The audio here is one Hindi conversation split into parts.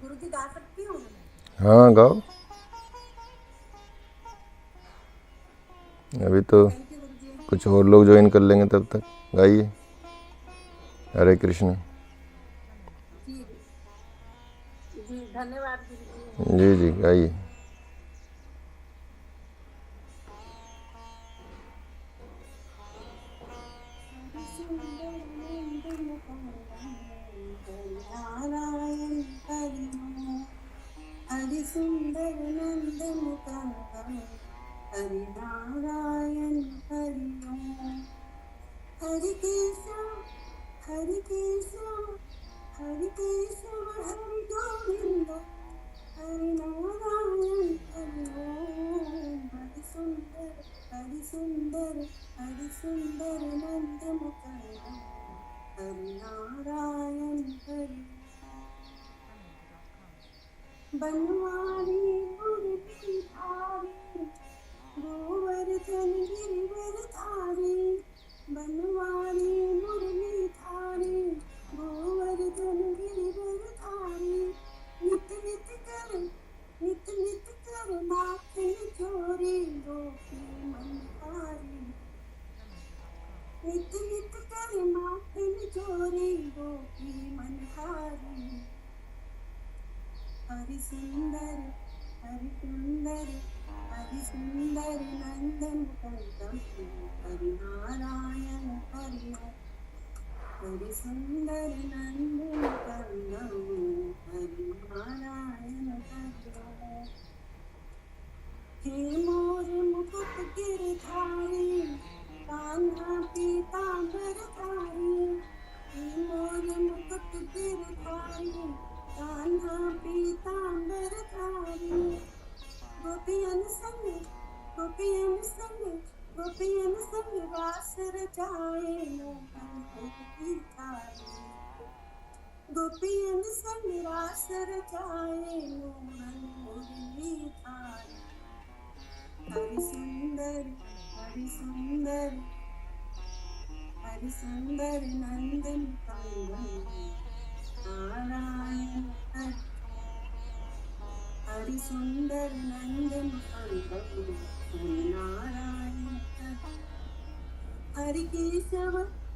गुरुजी गा सकती हूँ? हाँ गाओ। अभी तो थैंक यू गुरुजी। कुछ और लोग ज्वाइन कर लेंगे, तब तक गाइए। हरे कृष्ण। जी जी धन्यवाद गुरुजी। जी जी गाइए। हरि सुंदर नंद मुकुंदन हरि नारायण हरि ओम। हरि सुंदर नंद मुकुंदन हरि नारायण हरि ओम। हरि केशव हरि केशव हरि केशव हरि गोविंद हरि नारायण हरि ओम। हरि सुंदर हरि सुंदर नंद मुकुंदन हरि नारायण हरि बनवारी मुरली धारी गोवर्धन गिरिवर धारी। बनवारी मुरली धारी गोवर्धन गिरिवर धारी। नित नित कर माखन चोरी गोपी मनहारी। नित कर माखन चोरी गोपी मनहारी। हरि सुंदर हरि सुंदर हरि सुंदर नंदन कंदम हरि नारायण हरि ओम। हरि सुंदर नंदन कंदम हरि नारायण हरि ओम। हे मोर मुकुट गिरधारी कान्हा पीतांबर धारी। हे मोर मुकुट गिरधारी कान्हा पीतांबर धारी। गोपियन संग गोपियन संग गोपियन संग रास रचाए मोहन मुरली धारी। गोपियन संग रास रचाए मोहन मुरली धारी। हरि सुंदर हरि सुंदर हरि सुंदर नंदन कंदन नारायण हरि। हरि सुंदर नंदन कंदन हरि नारायण हरि। हरि केशव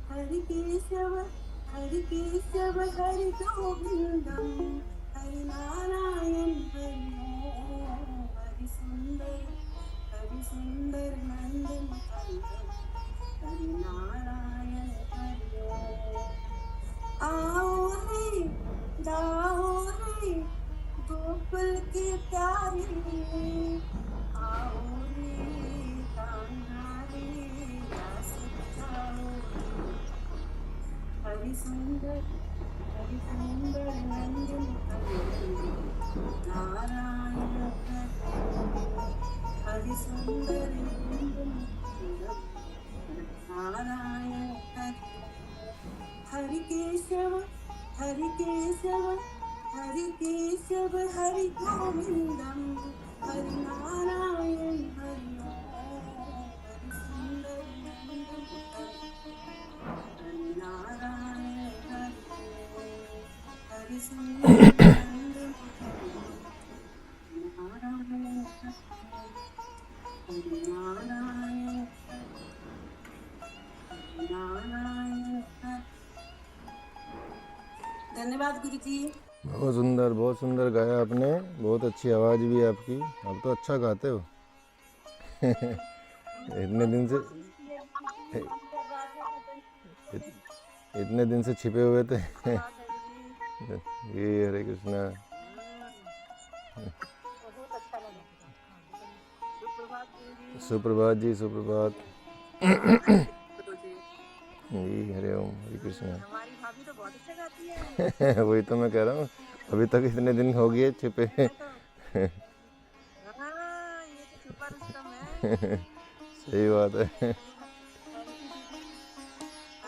हरि केशव हरि केशव हरि गोविंदम हरि नारायण हरि ओम। हरि सुंदर नंदन कंदन हरि नारायण हरि ओम। आओ रे गाओ रे गोकुल के प्यारे। आओ रे कान्हा रे रास रचाओ रे। हरि सुंदर नंदन कंदन नारायण हरि ओम। हरि सुंदर नंदन कंदन नारायण हरि ओम। हरि केशव हरि केशव हरि केशव हरि गोविंदम हरि नारायण हरि ओम। हरि सुंदर नंदन हरि नारायण हरि ओम। हरि सुंदर नंदन नारायण हरि ओम। हरि नारायण हरि नारायण हरि। धन्यवाद गुरुजी। बहुत सुंदर गाया आपने। बहुत अच्छी आवाज़ भी है आपकी। आप तो अच्छा गाते हो। इतने दिन से इतने दिन से छिपे हुए थे। ये हरे कृष्णा। बहुत अच्छा लगा। सुप्रभात गुरुजी। सुप्रभात जी सुप्रभात। गुरुजी जी हरे ओम हरे कृष्णा। हमारी भाभी तो बहुत अच्छा गाती है। वही तो मैं कह रहा हूँ, अभी तक इतने दिन हो गए छिपे। मैं तो हाँ ये तो छुपा रुस्तम है। सही बात है। थैंक यू दीदी।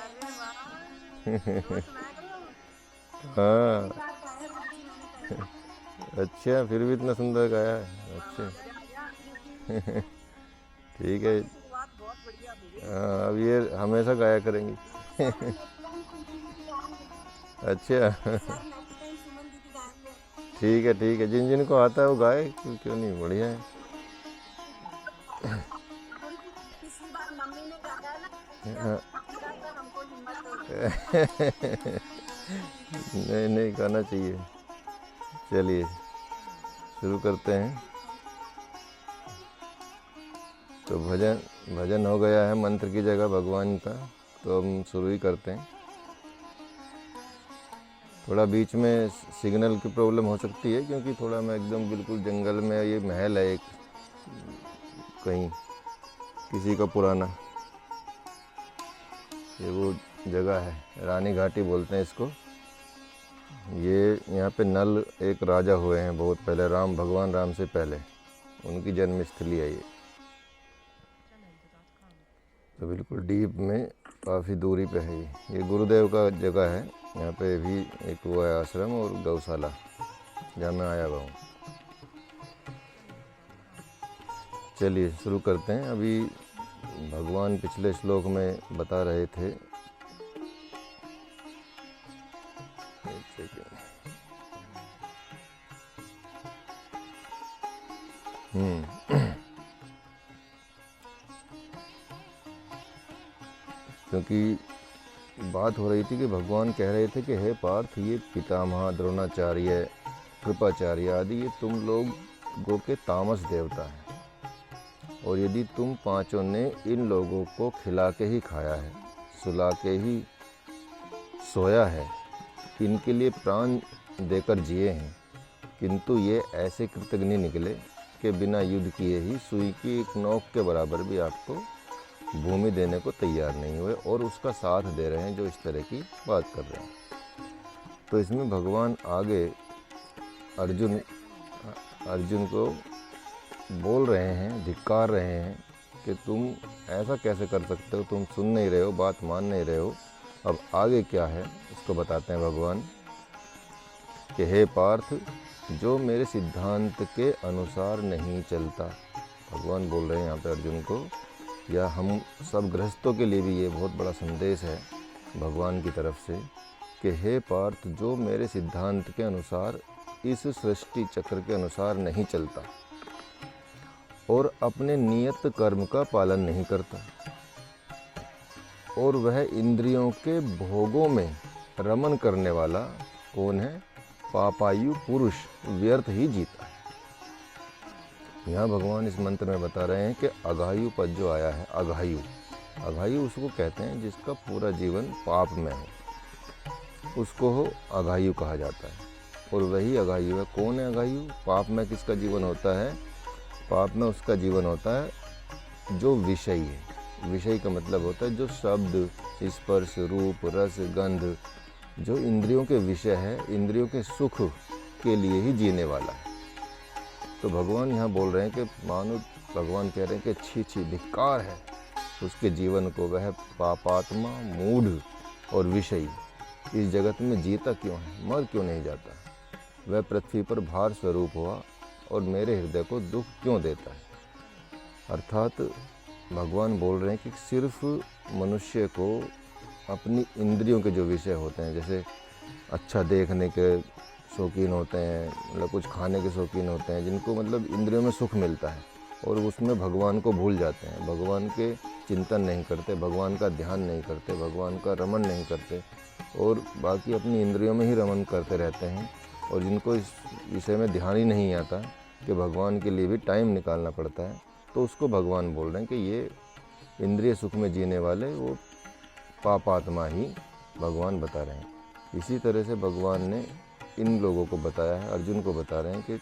अरे वाह रोज सुनाया करो। हाँ। पहली बार गाया गुरुजी मैंने पहले। अच्छा, फिर भी इतना सुंदर गाया है। वाह वाह अच्छा। मजा आ गया गुरुजी। ठीक सुबह है। की शुरुआत बहुत बढ़िया हो गई। हाँ, अब ये हमेशा गाया करेंगी। सब नेक्स्ट टाइम सुमन दीदी गाएंगे। अच्छा। सब नेक्स्ट टाइम सुमन दीदी गाएंगे। ठीक है ठीक है, जिन जिन को आता है वो गाए, क्यों नहीं, बढ़िया है। पिछली बार मम्मी ने गाया ना, हाँ। तो हमको हिम्मत होगी। नहीं नहीं, गाना चाहिए। चलिए शुरू करते हैं। तो भजन भजन हो गया है मंत्र की जगह भगवान का, तो हम शुरू ही करते हैं। थोड़ा बीच में सिग्नल की प्रॉब्लम हो सकती है, क्योंकि थोड़ा मैं एकदम बिल्कुल जंगल में, ये महल है एक कहीं किसी का पुराना, ये वो जगह है, रानी घाटी बोलते हैं इसको। ये यहाँ पे नल एक राजा हुए हैं बहुत पहले, भगवान राम से पहले, उनकी जन्मस्थली है ये। तो बिल्कुल डीप में काफ़ी दूरी पे है ये गुरुदेव का जगह है। यहाँ पे भी एक वो है आश्रम और गौशाला, जहाँ मैं आया हुआ हूँ। चलिए शुरू करते हैं। अभी भगवान पिछले श्लोक में बता रहे थे, एक सेकेंड, क्योंकि बात हो रही थी कि भगवान कह रहे थे कि हे पार्थ, ये पितामह द्रोणाचार्य, कृपाचार्य आदि ये तुम लोगों के तामस देवता हैं, और यदि तुम पांचों ने इन लोगों को खिला के ही खाया है, सुला के ही सोया है, इनके लिए प्राण देकर जिए हैं, किंतु ये ऐसे कृतघ्न निकले कि बिना युद्ध किए ही सुई की एक नोक के बराबर भी आपको भूमि देने को तैयार नहीं हुए, और उसका साथ दे रहे हैं जो इस तरह की बात कर रहे हैं। तो इसमें भगवान आगे अर्जुन को बोल रहे हैं, धिक्कार रहे हैं कि तुम ऐसा कैसे कर सकते हो, तुम सुन नहीं रहे हो, बात मान नहीं रहे हो। अब आगे क्या है उसको बताते हैं भगवान कि हे पार्थ, जो मेरे सिद्धांत के अनुसार नहीं चलता, भगवान बोल रहे हैं यहाँ पे अर्जुन को, या हम सब गृहस्थों के लिए भी ये बहुत बड़ा संदेश है भगवान की तरफ से कि हे पार्थ, जो मेरे सिद्धांत के अनुसार, इस सृष्टि चक्र के अनुसार नहीं चलता और अपने नियत कर्म का पालन नहीं करता, और वह इंद्रियों के भोगों में रमन करने वाला कौन है, पापायु पुरुष व्यर्थ ही जीता है। यहाँ भगवान इस मंत्र में बता रहे हैं कि अघायु पद जो आया है, अघायु उसको कहते हैं जिसका पूरा जीवन पाप में हो, उसको हो अघायु कहा जाता है। और वही अघायु है। कौन है अघायु? पाप में किसका जीवन होता है? पाप में उसका जीवन होता है जो विषयी है। विषय का मतलब होता है जो शब्द, स्पर्श, रूप, रस, गंध, जो इंद्रियों के विषय है, इंद्रियों के सुख के लिए ही जीने वाला है। तो भगवान यहाँ बोल रहे हैं कि मानो भगवान कह रहे हैं कि छी छी, धिक्कार है उसके जीवन को, वह पापात्मा, मूढ़ और विषयी इस जगत में जीता क्यों है, मर क्यों नहीं जाता, वह पृथ्वी पर भार स्वरूप हुआ और मेरे हृदय को दुख क्यों देता है। अर्थात भगवान बोल रहे हैं कि सिर्फ मनुष्य को अपनी इंद्रियों के जो विषय होते हैं, जैसे अच्छा देखने के शौकीन होते हैं, मतलब कुछ खाने के शौकीन होते हैं, जिनको मतलब इंद्रियों में सुख मिलता है और उसमें भगवान को भूल जाते हैं, भगवान के चिंतन नहीं करते, भगवान का ध्यान नहीं करते, भगवान का रमन नहीं करते और बाकी अपनी इंद्रियों में ही रमन करते रहते हैं, और जिनको इस विषय में ध्यान ही नहीं आता कि भगवान के लिए भी टाइम निकालना पड़ता है, तो उसको भगवान बोल रहे हैं कि ये इंद्रिय सुख में जीने वाले वो पापात्मा ही भगवान बता रहे हैं। इसी तरह से भगवान ने इन लोगों को बताया है, अर्जुन को बता रहे हैं कि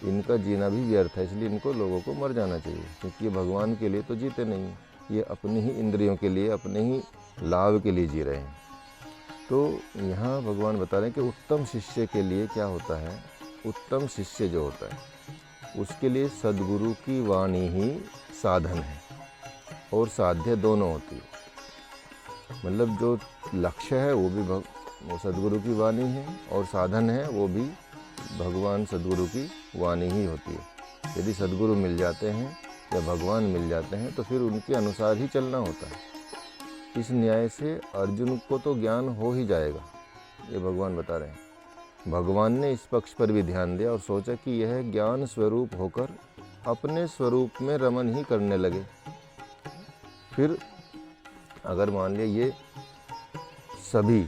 इनका जीना भी व्यर्थ है, इसलिए इनको लोगों को मर जाना चाहिए, क्योंकि ये भगवान के लिए तो जीते नहीं, ये अपनी ही इंद्रियों के लिए, अपने ही लाभ के लिए जी रहे हैं। तो यहाँ भगवान बता रहे हैं कि उत्तम शिष्य के लिए क्या होता है, उत्तम शिष्य जो होता है उसके लिए सद्गुरु की वाणी ही साधन है और साध्य दोनों होती है। मतलब जो लक्ष्य है वो भी वो सद्गुरु की वाणी है, और साधन है वो भी भगवान सद्गुरु की वाणी ही होती है। यदि सद्गुरु मिल जाते हैं या भगवान मिल जाते हैं तो फिर उनके अनुसार ही चलना होता है। इस न्याय से अर्जुन को तो ज्ञान हो ही जाएगा, ये भगवान बता रहे हैं। भगवान ने इस पक्ष पर भी ध्यान दिया और सोचा कि यह ज्ञान स्वरूप होकर अपने स्वरूप में रमन ही करने लगे। फिर अगर मान लिया ये सभी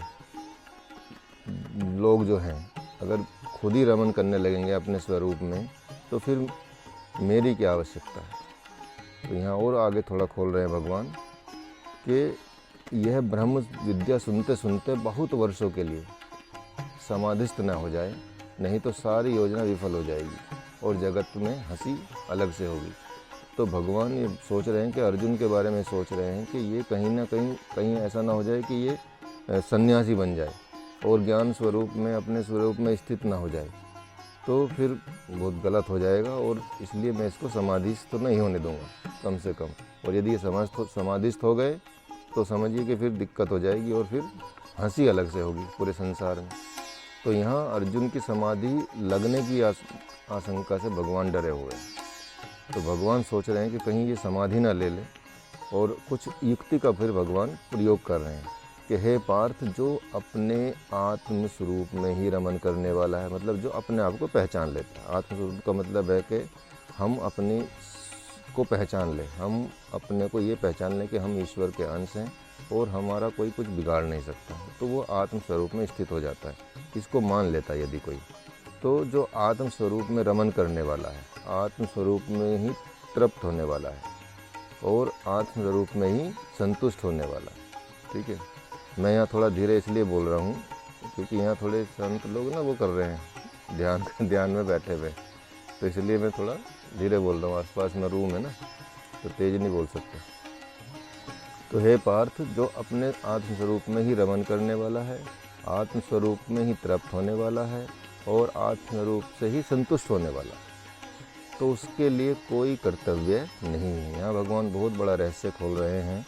लोग जो हैं अगर खुद ही रमन करने लगेंगे अपने स्वरूप में, तो फिर मेरी क्या आवश्यकता है। तो यहाँ और आगे थोड़ा खोल रहे हैं भगवान कि यह ब्रह्म विद्या सुनते सुनते बहुत वर्षों के लिए समाधिस्थ न हो जाए, नहीं तो सारी योजना विफल हो जाएगी और जगत में हंसी अलग से होगी। तो भगवान ये सोच रहे हैं कि अर्जुन के बारे में सोच रहे हैं कि ये कहीं ना कहीं ऐसा ना हो जाए कि ये सन्यासी बन जाए और ज्ञान स्वरूप में अपने स्वरूप में स्थित ना हो जाए, तो फिर बहुत गलत हो जाएगा। और इसलिए मैं इसको समाधिस्थ तो नहीं होने दूंगा कम से कम। और यदि ये समाधिस्थ हो गए तो समझिए कि फिर दिक्कत हो जाएगी और फिर हंसी अलग से होगी पूरे संसार में। तो यहाँ अर्जुन की समाधि लगने की आशंका से भगवान डरे हुए हैं। तो भगवान सोच रहे हैं कि कहीं ये समाधि ना ले ले, और कुछ युक्ति का फिर भगवान प्रयोग कर रहे हैं कि हे पार्थ, जो अपने आत्म स्वरूप में ही रमन करने वाला है, मतलब जो अपने आप को पहचान लेता है। आत्म स्वरूप का मतलब है कि हम अपने को पहचान लें, हम अपने को ये पहचान लें कि हम ईश्वर के अंश हैं और हमारा कोई कुछ बिगाड़ नहीं सकता, तो वो आत्म स्वरूप में स्थित हो जाता है। इसको मान लेता है यदि कोई, तो जो आत्म स्वरूप में रमन करने वाला है, आत्म स्वरूप में ही तृप्त होने वाला है और आत्म स्वरूप में ही संतुष्ट होने वाला है। ठीक है, मैं यहाँ थोड़ा धीरे इसलिए बोल रहा हूँ क्योंकि यहाँ थोड़े संत लोग ना वो कर रहे हैं ध्यान में बैठे हुए, तो इसलिए मैं थोड़ा धीरे बोल रहा हूँ। आसपास में रूम है ना, तो तेज नहीं बोल सकता। तो हे पार्थ, जो अपने आत्म स्वरूप में ही रमन करने वाला है, आत्म स्वरूप में ही तृप्त होने वाला है और आत्म स्वरूप से ही संतुष्ट होने वाला है, तो उसके लिए कोई कर्तव्य नहीं है। यहाँ भगवान बहुत बड़ा रहस्य खोल रहे हैं।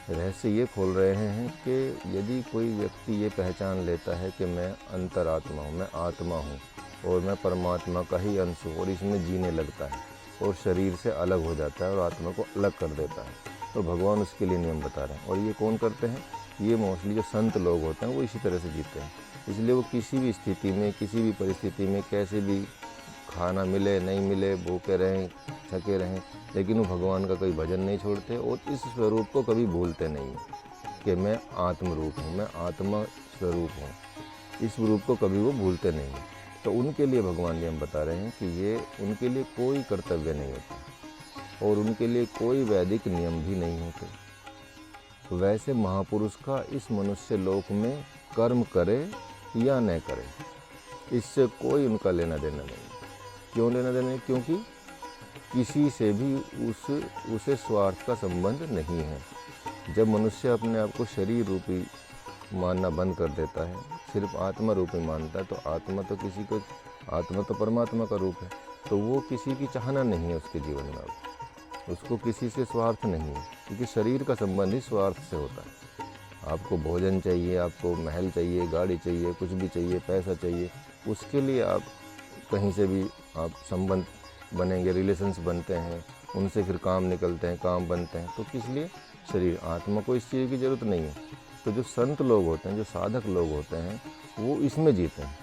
रहस्य ये खोल रहे हैं कि यदि कोई व्यक्ति ये पहचान लेता है कि मैं अंतरात्मा हूँ, मैं आत्मा हूँ और मैं परमात्मा का ही अंश हूँ, और इसमें जीने लगता है और शरीर से अलग हो जाता है और आत्मा को अलग कर देता है, तो भगवान उसके लिए नियम बता रहे हैं। और ये कौन करते हैं? ये मोस्टली जो संत लोग होते हैं वो इसी तरह से जीते हैं। इसलिए वो किसी भी स्थिति में, किसी भी परिस्थिति में, कैसे भी खाना मिले नहीं मिले, भूखे रहें थके रहें, लेकिन वो भगवान का कोई भजन नहीं छोड़ते और इस स्वरूप को कभी भूलते नहीं कि मैं आत्म रूप हूँ, मैं आत्मा स्वरूप हूँ। इस रूप को कभी वो भूलते नहीं हैं। तो उनके लिए भगवान नियम बता रहे हैं कि ये उनके लिए कोई कर्तव्य नहीं होता और उनके लिए कोई वैदिक नियम भी नहीं होते। वैसे महापुरुष का इस मनुष्य लोक में कर्म करे या न करे, इससे कोई उनका लेना देना नहीं। क्यों लेना देना नहीं? क्योंकि किसी से भी उसे स्वार्थ का संबंध नहीं है। जब मनुष्य अपने आप को शरीर रूपी मानना बंद कर देता है, सिर्फ आत्मा रूपी मानता है, तो आत्मा तो परमात्मा का रूप है, तो वो किसी की चाहना नहीं है उसके जीवन में। अब उसको किसी से स्वार्थ नहीं है, क्योंकि शरीर का संबंध ही स्वार्थ से होता है। आपको भोजन चाहिए, आपको महल चाहिए, गाड़ी चाहिए, कुछ भी चाहिए, पैसा चाहिए, उसके लिए आप कहीं से भी आप संबंध बनेंगे, रिलेशंस बनते हैं, उनसे फिर काम निकलते हैं, काम बनते हैं, तो किस लिए? शरीर। आत्मा को इस चीज़ की ज़रूरत नहीं है। तो जो संत लोग होते हैं, जो साधक लोग होते हैं, वो इसमें जीते हैं,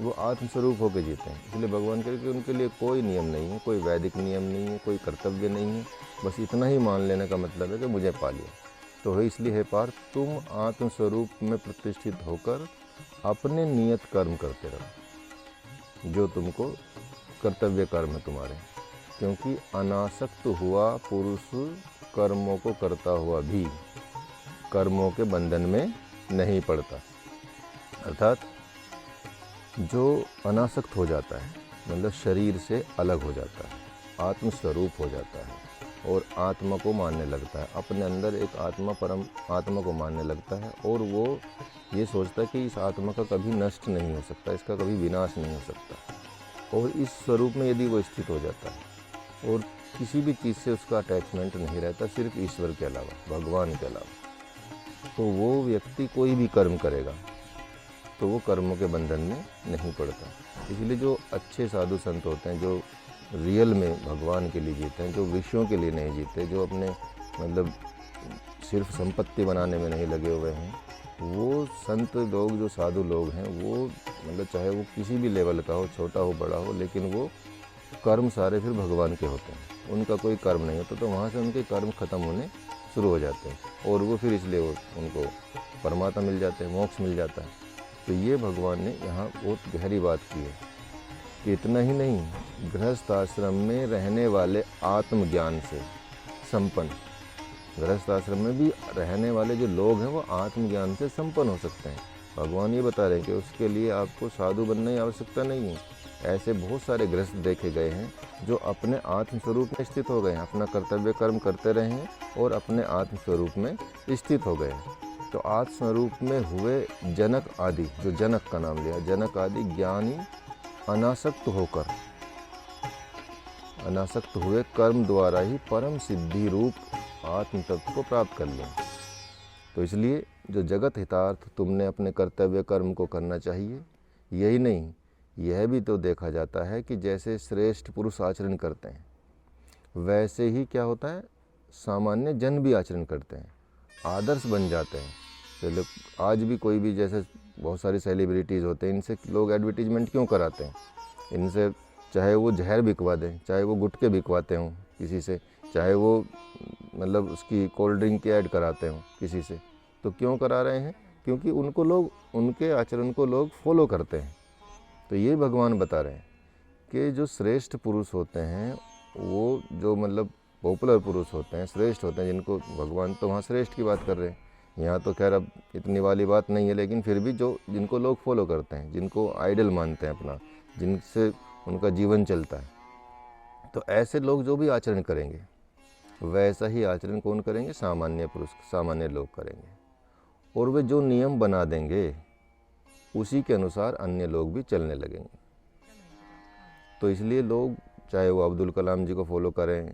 वो आत्मस्वरूप होकर जीते हैं। इसलिए भगवान कह रहे कि उनके लिए कोई नियम नहीं है, कोई वैदिक नियम नहीं है, कोई कर्तव्य नहीं है, बस इतना ही मान लेने का मतलब है कि मुझे पा लिया। तो है इसलिए हे पार्थ, तुम आत्मस्वरूप में प्रतिष्ठित होकर अपने नियत कर्म करते रहो, जो तुमको कर्तव्य कर्म है तुम्हारे। क्योंकि अनासक्त हुआ पुरुष कर्मों को करता हुआ भी कर्मों के बंधन में नहीं पड़ता। अर्थात जो अनासक्त हो जाता है, मतलब शरीर से अलग हो जाता है, आत्मस्वरूप हो जाता है और आत्मा को मानने लगता है, अपने अंदर एक आत्मा, परम आत्मा को मानने लगता है, और वो ये सोचता है कि इस आत्मा का कभी नष्ट नहीं हो सकता, इसका कभी विनाश नहीं हो सकता। और इस स्वरूप में यदि वो स्थित हो जाता है और किसी भी चीज़ से उसका अटैचमेंट नहीं रहता, सिर्फ ईश्वर के अलावा, भगवान के अलावा, तो वो व्यक्ति कोई भी कर्म करेगा तो वो कर्मों के बंधन में नहीं पड़ता। इसलिए जो अच्छे साधु संत होते हैं, जो रियल में भगवान के लिए जीते हैं, जो विषयों के लिए नहीं जीते, जो अपने मतलब सिर्फ संपत्ति बनाने में नहीं लगे हुए हैं, वो संत लोग, जो साधु लोग हैं, वो मतलब चाहे वो किसी भी लेवल का हो, छोटा हो बड़ा हो, लेकिन वो कर्म सारे फिर भगवान के होते हैं, उनका कोई कर्म नहीं होता, तो वहाँ से उनके कर्म खत्म होने शुरू हो जाते हैं और वो फिर इसलिए वो उनको परमात्मा मिल जाते हैं, मोक्ष मिल जाता है। तो ये भगवान ने यहाँ बहुत गहरी बात की है कि इतना ही नहीं, गृहस्थ आश्रम में रहने वाले आत्मज्ञान से संपन्न, गृहस्थ आश्रम में भी रहने वाले जो लोग हैं वो आत्मज्ञान से संपन्न हो सकते हैं। भगवान ये बता रहे हैं कि उसके लिए आपको साधु बनने की आवश्यकता नहीं है। ऐसे बहुत सारे गृहस्थ देखे गए हैं जो अपने आत्मस्वरूप में स्थित हो गए हैं, अपना कर्तव्य कर्म करते रहे हैं और अपने आत्मस्वरूप में स्थित हो गए हैं। तो आत्मस्वरूप में हुए जनक आदि, जो जनक का नाम लिया, जनक आदि ज्ञानी अनासक्त होकर, अनासक्त हुए कर्म द्वारा ही परम सिद्धि रूप आत्म तत्व को प्राप्त कर लें। तो इसलिए जो जगत हितार्थ तुमने अपने कर्तव्य कर्म को करना चाहिए। यही नहीं, यह भी तो देखा जाता है कि जैसे श्रेष्ठ पुरुष आचरण करते हैं वैसे ही क्या होता है, सामान्य जन भी आचरण करते हैं, आदर्श बन जाते हैं। चलो आज भी कोई भी, जैसे बहुत सारी सेलिब्रिटीज़ होते हैं, इनसे लोग एडवर्टीजमेंट क्यों कराते हैं, इनसे चाहे वो जहर बिकवा दें, चाहे वो गुटके बिकवाते हों किसी से, चाहे वो मतलब उसकी कोल्ड ड्रिंक की ऐड कराते हों किसी से, तो क्यों करा रहे हैं? क्योंकि उनको लोग, उनके आचरण को लोग फॉलो करते हैं। तो ये भगवान बता रहे हैं कि जो श्रेष्ठ पुरुष होते हैं, वो जो मतलब पॉपुलर पुरुष होते हैं, श्रेष्ठ होते हैं, जिनको भगवान तो वहाँ श्रेष्ठ की बात कर रहे हैं, यहाँ तो खैर अब इतनी वाली बात नहीं है, लेकिन फिर भी जो जिनको लोग फॉलो करते हैं, जिनको आइडल मानते हैं अपना, जिनसे उनका जीवन चलता है, तो ऐसे लोग जो भी आचरण करेंगे वैसा ही आचरण कौन करेंगे? सामान्य पुरुष, सामान्य लोग करेंगे। और वे जो नियम बना देंगे उसी के अनुसार अन्य लोग भी चलने लगेंगे। तो इसलिए लोग, चाहे वो अब्दुल कलाम जी को फॉलो करें,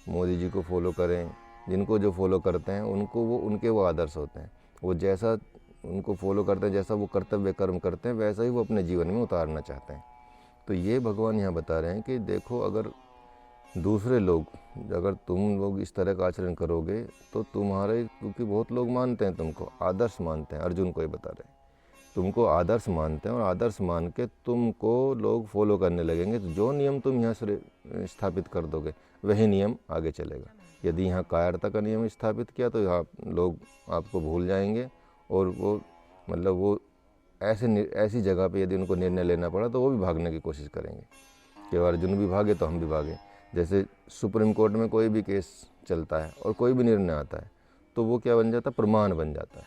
मोदी जी को फॉलो करें, जिनको जो फॉलो करते हैं उनको वो आदर्श होते हैं। वो जैसा उनको फॉलो करते हैं, जैसा वो कर्तव्य कर्म करते हैं, वैसा ही वो अपने जीवन में उतारना चाहते हैं। तो ये भगवान यहाँ बता रहे हैं कि देखो, अगर दूसरे लोग, अगर तुम लोग इस तरह का आचरण करोगे तो तुम्हारे, क्योंकि बहुत लोग मानते हैं तुमको, आदर्श मानते हैं, अर्जुन को ये बता रहे हैं, तुमको आदर्श मानते हैं और आदर्श मान के तुमको लोग फॉलो करने लगेंगे। तो जो नियम तुम यहाँ से स्थापित कर दोगे वही नियम आगे चलेगा। यदि यहाँ कायरता का नियम स्थापित किया तो यहाँ लोग आपको भूल जाएंगे और वो मतलब वो ऐसी जगह पे यदि उनको निर्णय लेना पड़ा तो वो भी भागने की कोशिश करेंगे कि अर्जुन भी भागे तो हम भी भागे। जैसे सुप्रीम कोर्ट में कोई भी केस चलता है और कोई भी निर्णय आता है तो वो क्या बन जाता है? प्रमाण बन जाता है,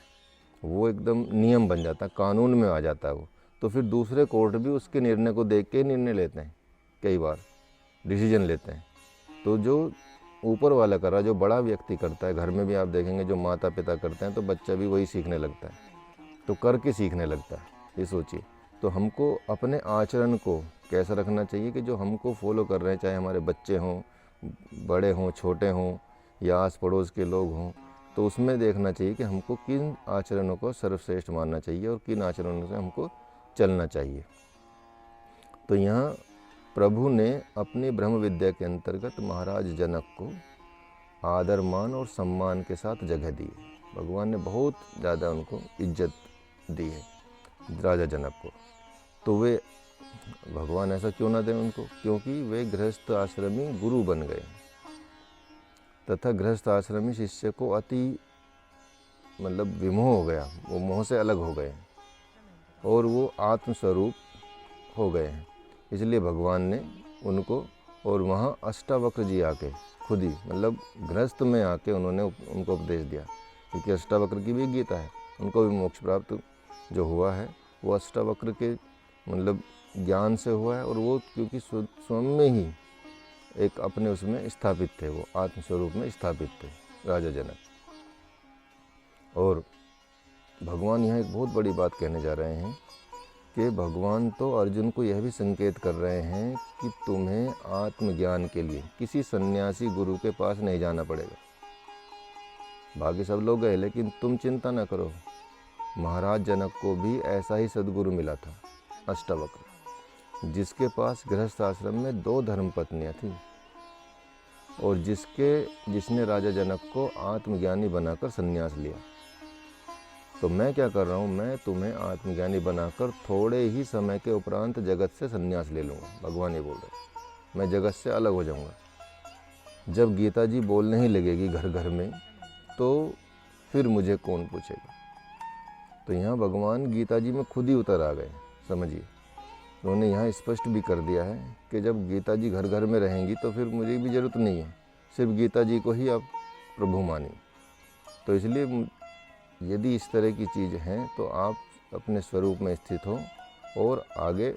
वो एकदम नियम बन जाता है, कानून में आ जाता है वो। तो फिर दूसरे कोर्ट भी उसके निर्णय को देख के निर्णय लेते हैं, कई बार डिसीजन लेते हैं। तो जो ऊपर वाला कर रहा है, जो बड़ा व्यक्ति करता है, घर में भी आप देखेंगे जो माता पिता करते हैं तो बच्चा भी वही सीखने लगता है, तो करके सीखने लगता है। ये सोचिए। तो हमको अपने आचरण को कैसा रखना चाहिए कि जो हमको फॉलो कर रहे हैं, चाहे हमारे बच्चे हों, बड़े हों, छोटे हों या आस पड़ोस के लोग हों, तो उसमें देखना चाहिए कि हमको किन आचरणों को सर्वश्रेष्ठ मानना चाहिए और किन आचरणों से हमको चलना चाहिए। तो यहाँ प्रभु ने अपनी ब्रह्म विद्या के अंतर्गत महाराज जनक को आदर मान और सम्मान के साथ जगह दी है। भगवान ने बहुत ज़्यादा उनको इज्जत दी है राजा जनक को। तो वे, भगवान ऐसा क्यों ना दें उनको? क्योंकि वे गृहस्थ आश्रमी गुरु बन गए तथा गृहस्थ आश्रमी शिष्य को अति मतलब विमोह हो गया, वो मोह से अलग हो गए और वो आत्मस्वरूप हो गए हैं। इसलिए भगवान ने उनको, और वहाँ अष्टावक्र जी आके खुद ही मतलब गृहस्थ में आके उन्होंने उनको उपदेश दिया, क्योंकि अष्टावक्र की भी गीता है, उनको भी मोक्ष प्राप्त जो हुआ है वो अष्टावक्र के मतलब ज्ञान से हुआ है। और वो क्योंकि स्वयं में ही एक अपने उसमें स्थापित थे, वो आत्मस्वरूप में स्थापित थे राजा जनक। और भगवान यहाँ एक बहुत बड़ी बात कहने जा रहे हैं कि भगवान तो अर्जुन को यह भी संकेत कर रहे हैं कि तुम्हें आत्मज्ञान के लिए किसी सन्यासी गुरु के पास नहीं जाना पड़ेगा। बाकी सब लोग गए, लेकिन तुम चिंता न करो, महाराज जनक को भी ऐसा ही सद्गुरु मिला था, अष्टावक्र, जिसके गृहस्थ आश्रम में 2 धर्मपत्नियां थीं और जिसने राजा जनक को आत्मज्ञानी बनाकर संन्यास लिया। तो मैं क्या कर रहा हूँ, मैं तुम्हें आत्मज्ञानी बनाकर थोड़े ही समय के उपरांत जगत से संन्यास ले लूँगा। भगवान ये बोल रहे हैं, मैं जगत से अलग हो जाऊँगा। जब गीता जी बोलने ही लगेगी घर घर में, तो फिर मुझे कौन पूछेगा। तो यहाँ भगवान गीता जी में खुद ही उतर आ गए। समझिए, उन्होंने यहाँ स्पष्ट भी कर दिया है कि जब गीता जी घर घर में रहेंगी तो फिर मुझे भी ज़रूरत नहीं है, सिर्फ गीता जी को ही आप प्रभु मानिए। तो इसलिए यदि इस तरह की चीज़ हैं तो आप अपने स्वरूप में स्थित हो और आगे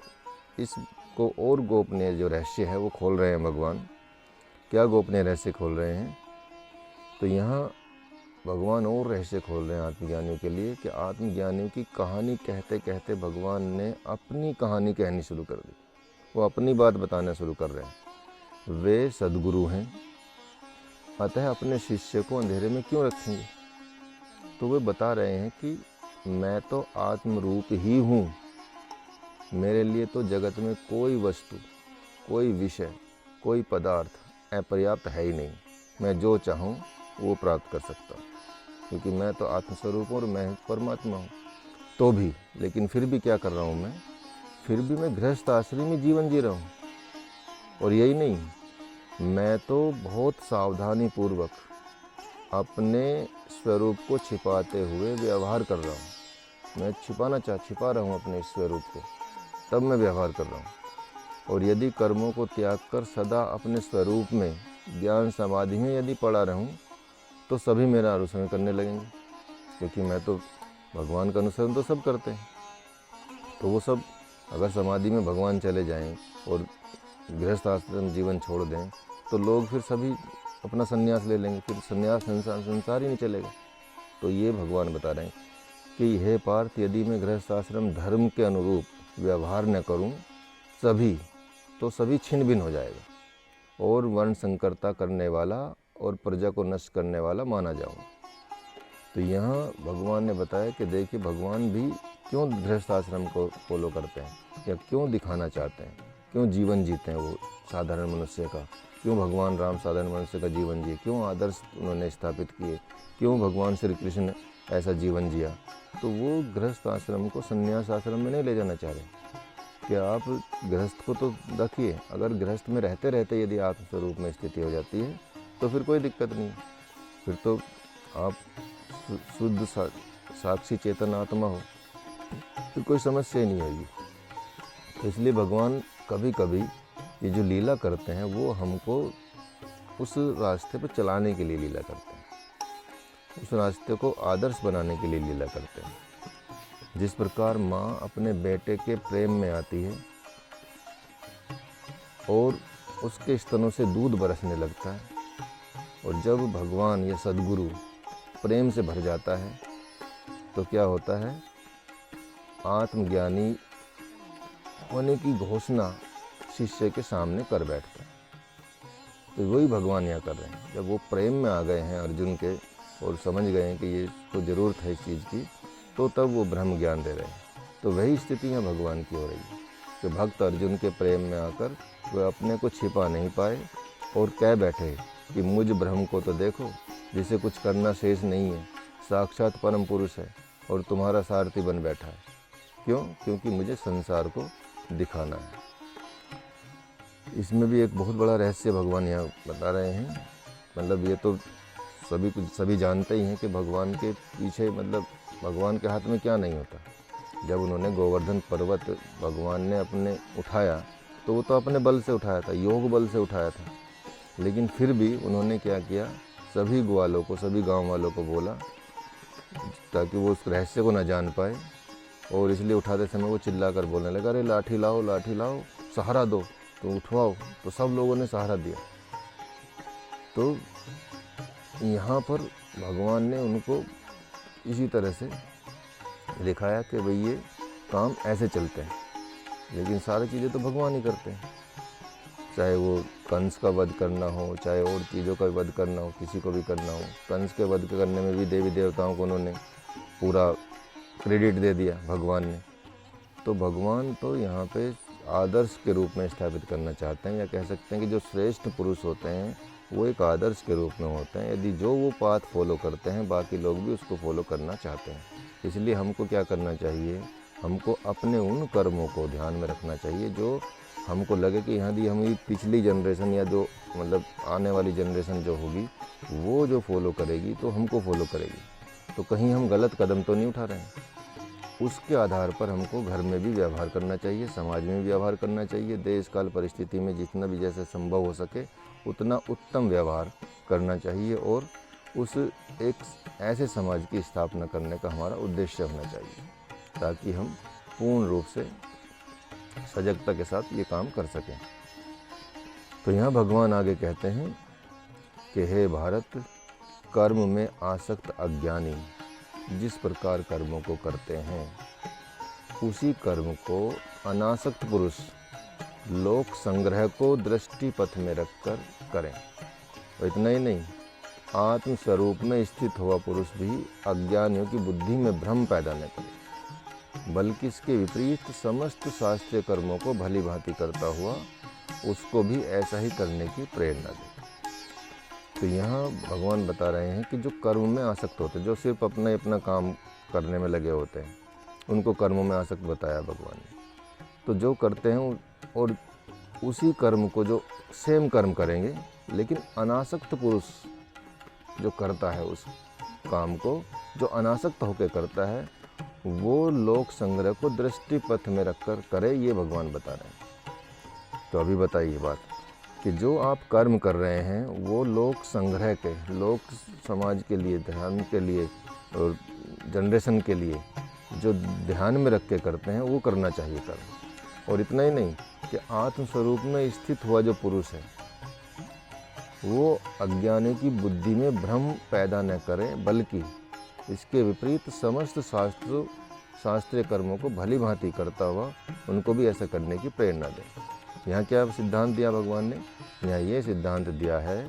इसको और गोपनीय जो रहस्य है वो खोल रहे हैं भगवान। क्या गोपनीय रहस्य खोल रहे हैं, तो यहाँ भगवान और रहस्य खोल रहे हैं आत्मज्ञानियों के लिए कि आत्मज्ञानियों की कहानी कहते कहते भगवान ने अपनी कहानी कहनी शुरू कर दी। वो अपनी बात बताना शुरू कर रहे हैं। वे सद्गुरु हैं, अतः अपने शिष्य को अंधेरे में क्यों रखेंगे। तो वे बता रहे हैं कि मैं तो आत्मरूप ही हूँ, मेरे लिए तो जगत में कोई वस्तु, कोई विषय, कोई पदार्थ अपर्याप्त है ही नहीं। मैं जो चाहूँ वो प्राप्त कर सकता हूँ, क्योंकि मैं तो आत्मस्वरूप हूँ और मैं परमात्मा हूँ। तो भी, लेकिन फिर भी क्या कर रहा हूँ मैं, फिर भी मैं गृहस्थ आश्रम में जीवन जी रहा हूँ। और यही नहीं, मैं तो बहुत सावधानी पूर्वक अपने स्वरूप को छिपाते हुए व्यवहार कर रहा हूँ। मैं छिपा रहा हूँ अपने स्वरूप को, तब मैं व्यवहार कर रहा हूँ। और यदि कर्मों को त्याग कर सदा अपने स्वरूप में ज्ञान समाधि में यदि पड़ा रहूं, तो सभी मेरा अनुसरण करने लगेंगे, क्योंकि मैं तो भगवान का अनुसरण तो सब करते हैं। तो वो सब अगर समाधि में भगवान चले जाएं और गृहस्थ आश्रम जीवन छोड़ दें, तो लोग फिर सभी अपना संन्यास ले लेंगे, फिर संन्यास संसार ही नहीं चलेगा। तो ये भगवान बता रहे हैं कि हे पार्थ, यदि मैं गृहस्थ आश्रम धर्म के अनुरूप व्यवहार न करूं, सभी छिन्न भिन्न हो जाएगा और वर्ण संकरता करने वाला और प्रजा को नष्ट करने वाला माना जाऊंगा। तो यहाँ भगवान ने बताया कि देखिए, भगवान भी क्यों गृहस्थ आश्रम को फॉलो करते हैं, या क्यों दिखाना चाहते हैं, क्यों जीवन जीते हैं वो साधारण मनुष्य का, क्यों भगवान राम साधारण मनुष्य का जीवन जिए, क्यों आदर्श उन्होंने स्थापित किए, क्यों भगवान श्री कृष्ण ऐसा जीवन जिया। तो वो गृहस्थ आश्रम को संन्यास आश्रम में नहीं ले जाना चाह रहे कि आप गृहस्थ को तो रखिए, अगर गृहस्थ में रहते रहते यदि आत्मस्वरूप में स्थिति हो जाती है तो फिर कोई दिक्कत नहीं, फिर तो आप शुद्ध साक्षी चेतन आत्मा हो, फिर कोई समस्या ही नहीं होगी। तो इसलिए भगवान कभी कभी ये जो लीला करते हैं वो हमको उस रास्ते पर चलाने के लिए लीला करते हैं, उस रास्ते को आदर्श बनाने के लिए लीला करते हैं। जिस प्रकार माँ अपने बेटे के प्रेम में आती है और उसके स्तनों से दूध बरसने लगता है, और जब भगवान या सद्गुरु प्रेम से भर जाता है तो क्या होता है, आत्मज्ञानी होने की घोषणा शिष्य के सामने कर बैठता है। तो वही भगवान यहाँ कर रहे हैं। जब वो प्रेम में आ गए हैं अर्जुन के और समझ गए हैं कि ये तो ज़रूरत है इस चीज़ की, तो तब वो ब्रह्म ज्ञान दे रहे हैं। तो वही स्थिति यहाँ भगवान की हो रही है कि भक्त अर्जुन के प्रेम में आकर वे अपने को छिपा नहीं पाए और कह बैठे कि मुझ ब्रह्म को तो देखो, जिसे कुछ करना शेष नहीं है, साक्षात परम पुरुष है और तुम्हारा सारथी बन बैठा है। क्यों? क्योंकि मुझे संसार को दिखाना है। इसमें भी एक बहुत बड़ा रहस्य भगवान यहाँ बता रहे हैं। मतलब ये तो सभी जानते ही हैं कि भगवान के पीछे, मतलब भगवान के हाथ में क्या नहीं होता। जब उन्होंने गोवर्धन पर्वत भगवान ने अपने उठाया तो वो तो अपने बल से उठाया था, योग बल से उठाया था, लेकिन फिर भी उन्होंने क्या किया, सभी ग्वालों को, सभी गांव वालों को बोला ताकि वो उस रहस्य को न जान पाए, और इसलिए उठाते समय वो चिल्ला कर बोलने लगा, अरे लाठी लाओ, लाठी लाओ, सहारा दो, तो उठवाओ। तो सब लोगों ने सहारा दिया। तो यहाँ पर भगवान ने उनको इसी तरह से दिखाया कि भाई ये काम ऐसे चलते हैं, लेकिन सारी चीज़ें तो भगवान ही करते हैं। चाहे वो कंस का वध करना हो, चाहे और चीज़ों का वध करना हो, किसी को भी करना हो। कंस के वध करने में भी देवी देवताओं को उन्होंने पूरा क्रेडिट दे दिया भगवान ने। तो भगवान तो यहाँ पे आदर्श के रूप में स्थापित करना चाहते हैं, या कह सकते हैं कि जो श्रेष्ठ पुरुष होते हैं वो एक आदर्श के रूप में होते हैं। यदि जो वो पाथ फॉलो करते हैं, बाकी लोग भी उसको फॉलो करना चाहते हैं। इसलिए हमको क्या करना चाहिए, हमको अपने उन कर्मों को ध्यान में रखना चाहिए जो हमको लगे कि यदि हमारी पिछली जनरेशन या जो मतलब आने वाली जनरेशन जो होगी वो जो फॉलो करेगी तो हमको फॉलो करेगी, तो कहीं हम गलत कदम तो नहीं उठा रहे हैं। उसके आधार पर हमको घर में भी व्यवहार करना चाहिए, समाज में भी व्यवहार करना चाहिए, देश काल परिस्थिति में जितना भी जैसे संभव हो सके उतना उत्तम व्यवहार करना चाहिए और उस एक ऐसे समाज की स्थापना करने का हमारा उद्देश्य होना चाहिए ताकि हम पूर्ण रूप से सजगता के साथ ये काम कर सकें। तो यहाँ भगवान आगे कहते हैं कि हे भारत, कर्म में आसक्त अज्ञानी जिस प्रकार कर्मों को करते हैं उसी कर्म को अनासक्त पुरुष लोक संग्रह को दृष्टि पथ में रखकर करें। और इतना ही नहीं, आत्म स्वरूप में स्थित हुआ पुरुष भी अज्ञानियों की बुद्धि में भ्रम पैदा न करे, बल्कि इसके विपरीत समस्त शास्त्रीय कर्मों को भली भांति करता हुआ उसको भी ऐसा ही करने की प्रेरणा दे। तो यहाँ भगवान बता रहे हैं कि जो कर्म में आसक्त होते हैं, जो सिर्फ अपना काम करने में लगे होते हैं, उनको कर्मों में आसक्त बताया भगवान ने। तो जो करते हैं और उसी कर्म को जो सेम कर्म करेंगे, लेकिन अनासक्त पुरुष जो करता है उस काम को, जो अनासक्त होकर करता है, वो लोक संग्रह को दृष्टि पथ में रखकर करे, ये भगवान बता रहे हैं। तो अभी बताइए बात कि जो आप कर्म कर रहे हैं वो लोक संग्रह के, लोक समाज के लिए, ध्यान के लिए और जनरेशन के लिए जो ध्यान में रख के करते हैं वो करना चाहिए कर्म। और इतना ही नहीं कि आत्मस्वरूप में स्थित हुआ जो पुरुष है वो अज्ञानियों की बुद्धि में भ्रम पैदा न करे, बल्कि इसके विपरीत समस्त शास्त्रीय कर्मों को भली भांति करता हुआ उनको भी ऐसा करने की प्रेरणा दे। यहाँ क्या सिद्धांत दिया भगवान ने? यहाँ ये सिद्धांत दिया है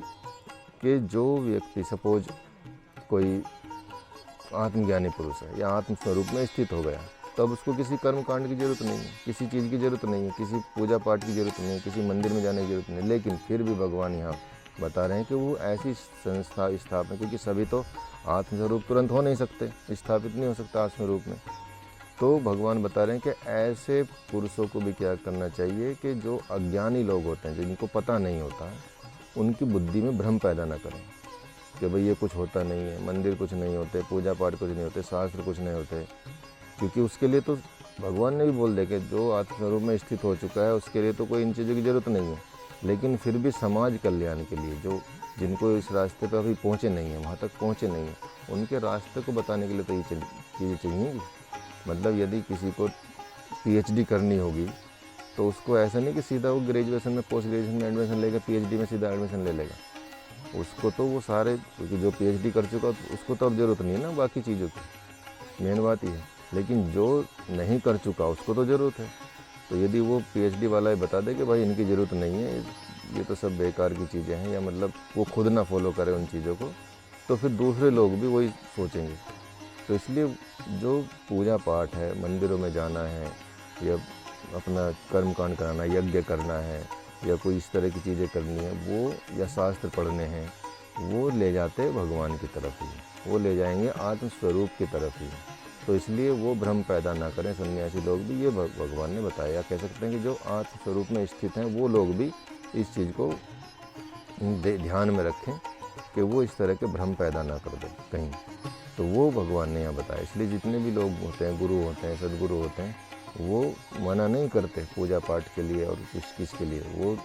कि जो व्यक्ति सपोज कोई आत्मज्ञानी पुरुष है या आत्म स्वरूप में स्थित हो गया, तब उसको किसी कर्म कांड की जरूरत नहीं है, किसी चीज़ की जरूरत नहीं है, किसी पूजा पाठ की जरूरत नहीं है, किसी मंदिर में जाने की जरूरत नहीं। लेकिन फिर भी भगवान यहाँ बता रहे हैं कि वो ऐसी संस्था स्थापना, क्योंकि सभी तो आत्मस्वरूप तुरंत हो नहीं सकते, स्थापित नहीं हो सकता आत्मस्वरूप में, तो भगवान बता रहे हैं कि ऐसे पुरुषों को भी क्या करना चाहिए कि जो अज्ञानी लोग होते हैं, जिनको पता नहीं होता है, उनकी बुद्धि में भ्रम पैदा ना करें कि भाई ये कुछ होता नहीं है, मंदिर कुछ नहीं होते, पूजा पाठ कुछ नहीं होते, शास्त्र कुछ नहीं होते। क्योंकि उसके लिए तो भगवान ने भी बोल दिया कि जो आत्मस्वरूप में स्थित हो चुका है उसके लिए तो कोई इन चीज़ों की ज़रूरत नहीं है। लेकिन फिर भी समाज कल्याण के लिए जो जिनको इस रास्ते पर अभी पहुँचे नहीं हैं, वहाँ तक पहुँचे नहीं हैं, उनके रास्ते को बताने के लिए तो ये चीज़ें चाहिए। मतलब यदि किसी को पीएचडी करनी होगी तो उसको ऐसा नहीं कि सीधा वो ग्रेजुएशन में, पोस्ट ग्रेजुएशन में एडमिशन लेगा, पीएचडी में सीधा एडमिशन ले लेगा। उसको तो वो सारे, क्योंकि जो पीएचडी कर चुका उसको तो अब ज़रूरत नहीं है ना बाकी चीज़ों की, मेन बात ये है। लेकिन जो नहीं कर चुका उसको तो ज़रूरत है। तो यदि वो पीएचडी वाला ही बता दे कि भाई इनकी ज़रूरत नहीं है, ये तो सब बेकार की चीज़ें हैं, या मतलब वो खुद ना फॉलो करे उन चीज़ों को, तो फिर दूसरे लोग भी वही सोचेंगे। तो इसलिए जो पूजा पाठ है, मंदिरों में जाना है या अपना कर्म कांड कराना, यज्ञ करना है या कोई इस तरह की चीज़ें करनी है, वो या शास्त्र पढ़ने हैं, वो ले जाते भगवान की तरफ ही, वो ले जाएंगे आत्मस्वरूप की तरफ ही। तो इसलिए वो भ्रम पैदा ना करें सन्यासी लोग भी, ये भगवान ने बताया। कह सकते हैं कि जो आत्मस्वरूप में स्थित हैं वो लोग भी इस चीज़ को ध्यान में रखें कि वो इस तरह के भ्रम पैदा ना कर दें कहीं। तो वो भगवान ने यहाँ बताया। इसलिए जितने भी लोग होते हैं, गुरु होते हैं, सदगुरु होते हैं, वो मना नहीं करते पूजा पाठ के लिए और किस के लिए। वो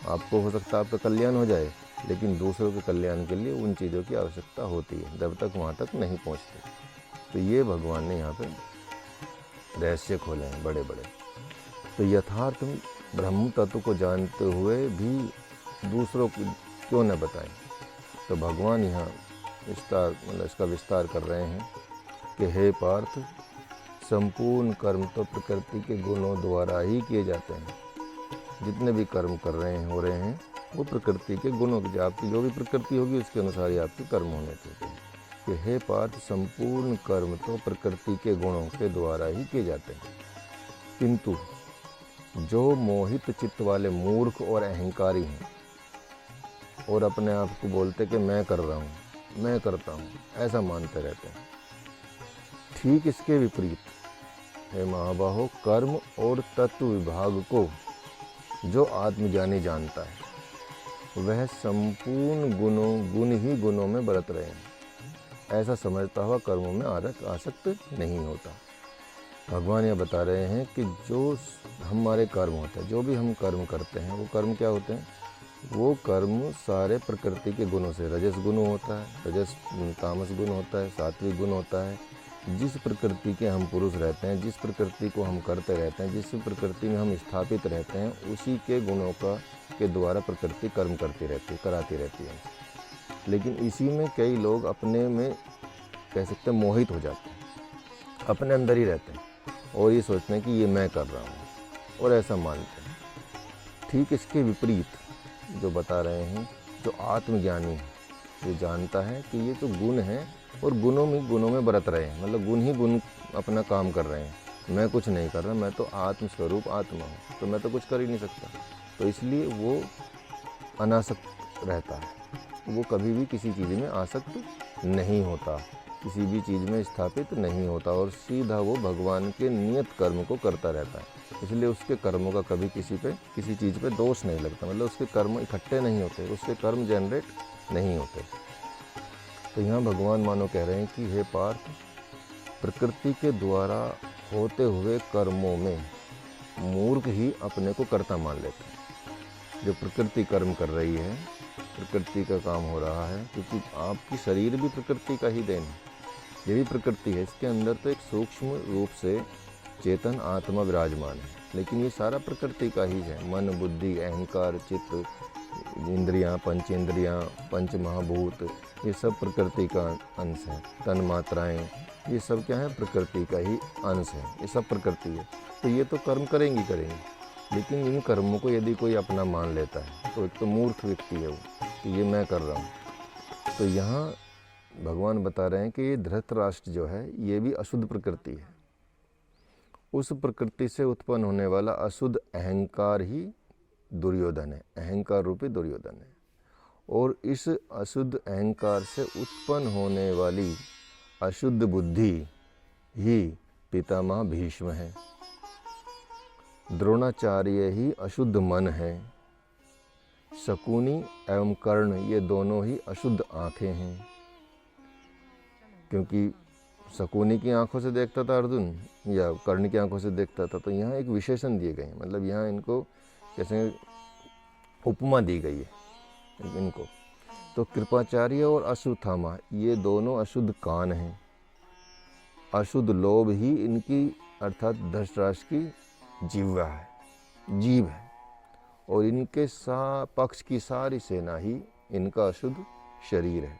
आपको हो सकता है आपका कल्याण हो जाए, लेकिन दूसरों के कल्याण के लिए उन चीज़ों की आवश्यकता होती है, जब तक वहाँ तक नहीं पहुँचते। तो ये भगवान ने यहाँ पे रहस्य खोले हैं बड़े बड़े। तो यथार्थ ब्रह्म तत्व को जानते हुए भी दूसरों को क्यों न बताएं। तो भगवान यहाँ इसका विस्तार कर रहे हैं कि हे पार्थ, संपूर्ण कर्म तो प्रकृति के गुणों द्वारा ही किए जाते हैं। जितने भी कर्म कर रहे हैं, हो रहे हैं, वो प्रकृति के गुणों की, आपकी जो भी प्रकृति होगी उसके अनुसार ही आपके कर्म होने चाहिए। कि हे पार्थ, संपूर्ण कर्म तो प्रकृति के गुणों के द्वारा ही किए जाते हैं, किंतु जो मोहित चित्त वाले मूर्ख और अहंकारी हैं और अपने आप को बोलते कि मैं कर रहा हूँ, मैं करता हूँ, ऐसा मानते रहते हैं, ठीक इसके विपरीत है महाबाहो, कर्म और तत्व विभाग को जो आत्मज्ञानी जानता है वह संपूर्ण गुण ही गुणों में बरत रहे हैं ऐसा समझता हुआ कर्मों में आसक्त नहीं होता। भगवान यह बता रहे हैं कि जो हमारे कर्म होते हैं, जो भी हम कर्म करते हैं, वो कर्म क्या होते हैं? वो कर्म सारे प्रकृति के गुणों से, रजस गुण होता है, रजस तामस गुण होता है, सात्विक गुण होता है। जिस प्रकृति के हम पुरुष रहते हैं, जिस प्रकृति को हम करते रहते हैं, जिस प्रकृति में हम स्थापित रहते हैं, उसी के गुणों के द्वारा प्रकृति कर्म कराती रहती है। लेकिन इसी में कई लोग अपने में कह सकते हैं मोहित हो जाते हैं, अपने अंदर ही रहते हैं और ये सोचते हैं कि ये मैं कर रहा हूँ और ऐसा मानते हैं। ठीक इसके विपरीत जो बता रहे हैं, जो आत्मज्ञानी है, ये जानता है कि ये तो गुण है और गुणों में बरत रहे हैं, मतलब गुण अपना काम कर रहे हैं। मैं कुछ नहीं कर रहा, मैं तो आत्मस्वरूप आत्मा हूँ, तो मैं तो कुछ कर ही नहीं सकता। तो इसलिए वो अनासक्त रहता है, वो कभी भी किसी चीज़ में आसक्त नहीं होता, किसी भी चीज़ में स्थापित नहीं होता और सीधा वो भगवान के नियत कर्म को करता रहता है। इसलिए उसके कर्मों का कभी किसी चीज़ पे दोष नहीं लगता, मतलब उसके कर्म इकट्ठे नहीं होते, उसके कर्म जनरेट नहीं होते। तो यहाँ भगवान मानो कह रहे हैं कि हे पार्थ, प्रकृति के द्वारा होते हुए कर्मों में मूर्ख ही अपने को कर्ता मान लेते हैं। जो प्रकृति कर्म कर रही है, प्रकृति का काम हो रहा है, क्योंकि आपकी शरीर भी प्रकृति का ही देन है, ये भी प्रकृति है। इसके अंदर तो एक सूक्ष्म रूप से चेतन आत्मा विराजमान है, लेकिन ये सारा प्रकृति का ही है। मन, बुद्धि, अहंकार, चित्त, इंद्रियां, पंचेंद्रियां, पंच महाभूत, ये सब प्रकृति का अंश है। तन मात्राएं, ये सब क्या है? प्रकृति का ही अंश है, ये सब प्रकृति है। तो ये तो कर्म करेंगी, लेकिन इन कर्मों को यदि कोई अपना मान लेता है तो एक तो मूर्ख व्यक्ति है वो, कि ये मैं कर रहा हूँ। तो यहाँ भगवान बता रहे हैं कि ये धृतराष्ट्र जो है, ये भी अशुद्ध प्रकृति है। उस प्रकृति से उत्पन्न होने वाला अशुद्ध अहंकार ही दुर्योधन है, अहंकार रूपी दुर्योधन है। और इस अशुद्ध अहंकार से उत्पन्न होने वाली अशुद्ध बुद्धि ही पितामह भीष्म है। द्रोणाचार्य ही अशुद्ध मन है। शकुनी एवं कर्ण, ये दोनों ही अशुद्ध आंखें हैं, क्योंकि शकुनी की आंखों से देखता था अर्जुन या कर्ण की आंखों से देखता था। तो यहाँ एक विशेषण दिए गए हैं, मतलब यहाँ इनको कैसे उपमा दी गई है इनको। तो कृपाचार्य और अश्वत्थामा, ये दोनों अशुद्ध कान हैं। अशुद्ध लोभ ही इनकी अर्थात धृतराष्ट्र की जीव है और इनके पक्ष की सारी सेना ही इनका अशुद्ध शरीर है।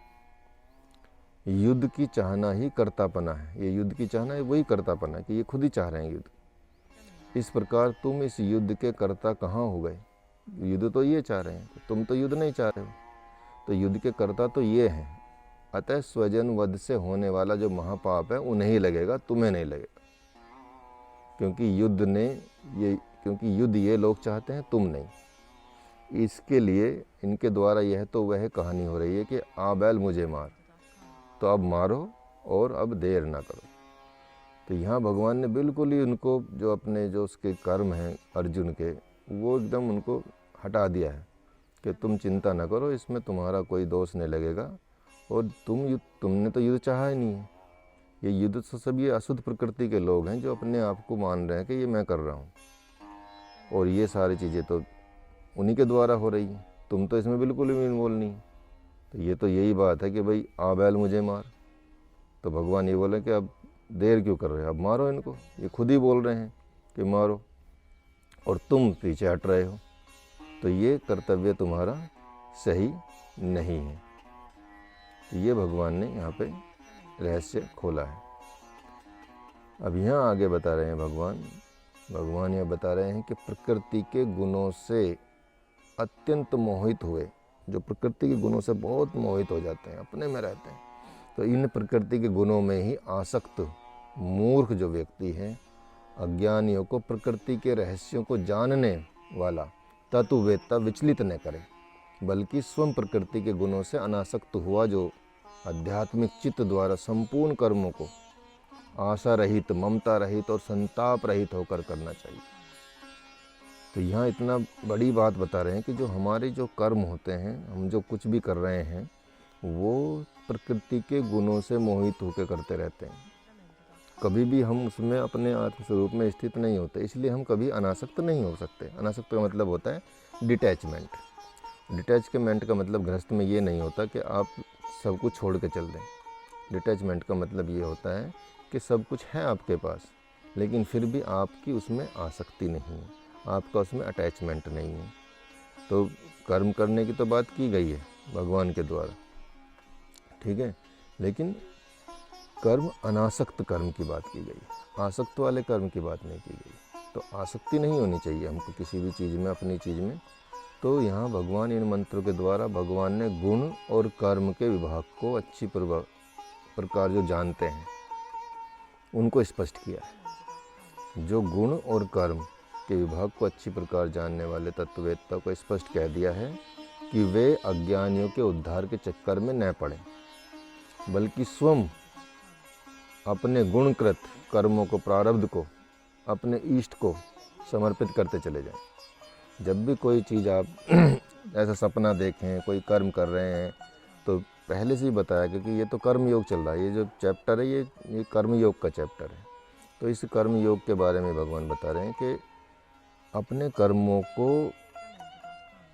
युद्ध की चाहना ही कर्तापना है, ये युद्ध की चाहना है, वही कर्तापना है कि ये खुद ही चाह रहे हैं युद्ध। इस प्रकार तुम इस युद्ध के कर्ता कहाँ हो गए? युद्ध तो ये चाह रहे हैं, तुम तो युद्ध नहीं चाह रहे हो, तो युद्ध के कर्ता तो ये हैं। अतः स्वजन वध से होने वाला जो महापाप है उन्हें ही लगेगा, तुम्हें नहीं लगेगा, क्योंकि युद्ध ये लोग चाहते हैं, तुम नहीं। इसके लिए इनके द्वारा यह तो वह कहानी हो रही है कि आ बैल मुझे मार, तो अब मारो और अब देर ना करो। तो यहाँ भगवान ने बिल्कुल ही उनको जो उसके कर्म हैं अर्जुन के, वो एकदम उनको हटा दिया है कि तुम चिंता ना करो, इसमें तुम्हारा कोई दोष नहीं लगेगा और तुमने तो युद्ध चाहा ही नहीं है। ये युद्ध तो सब ये अशुद्ध प्रकृति के लोग हैं जो अपने आप को मान रहे हैं कि ये मैं कर रहा हूँ, और ये सारी चीज़ें तो उन्हीं के द्वारा हो रही हैं, तुम तो इसमें बिल्कुल भी इन्वॉल्व नहीं। तो ये तो यही बात है कि भाई आ बैल मुझे मार। तो भगवान ये बोले कि अब देर क्यों कर रहे हो, अब मारो इनको, ये खुद ही बोल रहे हैं कि मारो और तुम पीछे हट रहे हो, तो ये कर्तव्य तुम्हारा सही नहीं है। तो ये भगवान ने यहाँ पे रहस्य खोला है। अब यहाँ आगे बता रहे हैं भगवान यह बता रहे हैं कि प्रकृति के गुणों से अत्यंत मोहित हुए, जो प्रकृति के गुणों से बहुत मोहित हो जाते हैं, अपने में रहते हैं, तो इन प्रकृति के गुणों में ही आसक्त मूर्ख जो व्यक्ति है, अज्ञानियों को प्रकृति के रहस्यों को जानने वाला तत्ववेत्ता विचलित न करे, बल्कि स्वयं प्रकृति के गुणों से अनासक्त हुआ जो आध्यात्मिक चित्त द्वारा संपूर्ण कर्मों को आशा रहित, ममता रहित और संताप रहित होकर करना चाहिए। तो यहाँ इतना बड़ी बात बता रहे हैं कि जो हमारे जो कर्म होते हैं, हम जो कुछ भी कर रहे हैं, वो प्रकृति के गुणों से मोहित होकर करते रहते हैं। कभी भी हम उसमें अपने आत्मस्वरूप में स्थित नहीं होते, इसलिए हम कभी अनासक्त नहीं हो सकते। अनासक्त का मतलब होता है डिटैचमेंट। डिटैचमेंट का मतलब गृहस्थ में ये नहीं होता कि आप सब कुछ छोड़ के चल दें। डिटैचमेंट का मतलब ये होता है कि सब कुछ है आपके पास, लेकिन फिर भी आपकी उसमें आसक्ति नहीं है, आपका उसमें अटैचमेंट नहीं है। तो कर्म करने की तो बात की गई है भगवान के द्वारा, ठीक है, लेकिन कर्म अनासक्त कर्म की बात की गई, आसक्त वाले कर्म की बात नहीं की गई। तो आसक्ति नहीं होनी चाहिए हमको किसी भी चीज़ में, अपनी चीज़ में। तो यहाँ भगवान इन मंत्रों के द्वारा भगवान ने गुण और कर्म के विभाग को अच्छी प्रकार जो जानते हैं उनको स्पष्ट किया है। जो गुण और कर्म के विभाग को अच्छी प्रकार जानने वाले तत्ववेत्ता को स्पष्ट कह दिया है कि वे अज्ञानियों के उद्धार के चक्कर में न पड़ें, बल्कि स्वयं अपने गुणकृत कर्मों को, प्रारब्ध को, अपने इष्ट को समर्पित करते चले जाएं। जब भी कोई चीज़ आप ऐसा सपना देखें, कोई कर्म कर रहे हैं, तो पहले से ही बताया क्योंकि ये तो कर्म योग चल रहा है, ये जो चैप्टर है ये कर्म योग का चैप्टर है। तो इस कर्म योग के बारे में भगवान बता रहे हैं कि अपने कर्मों को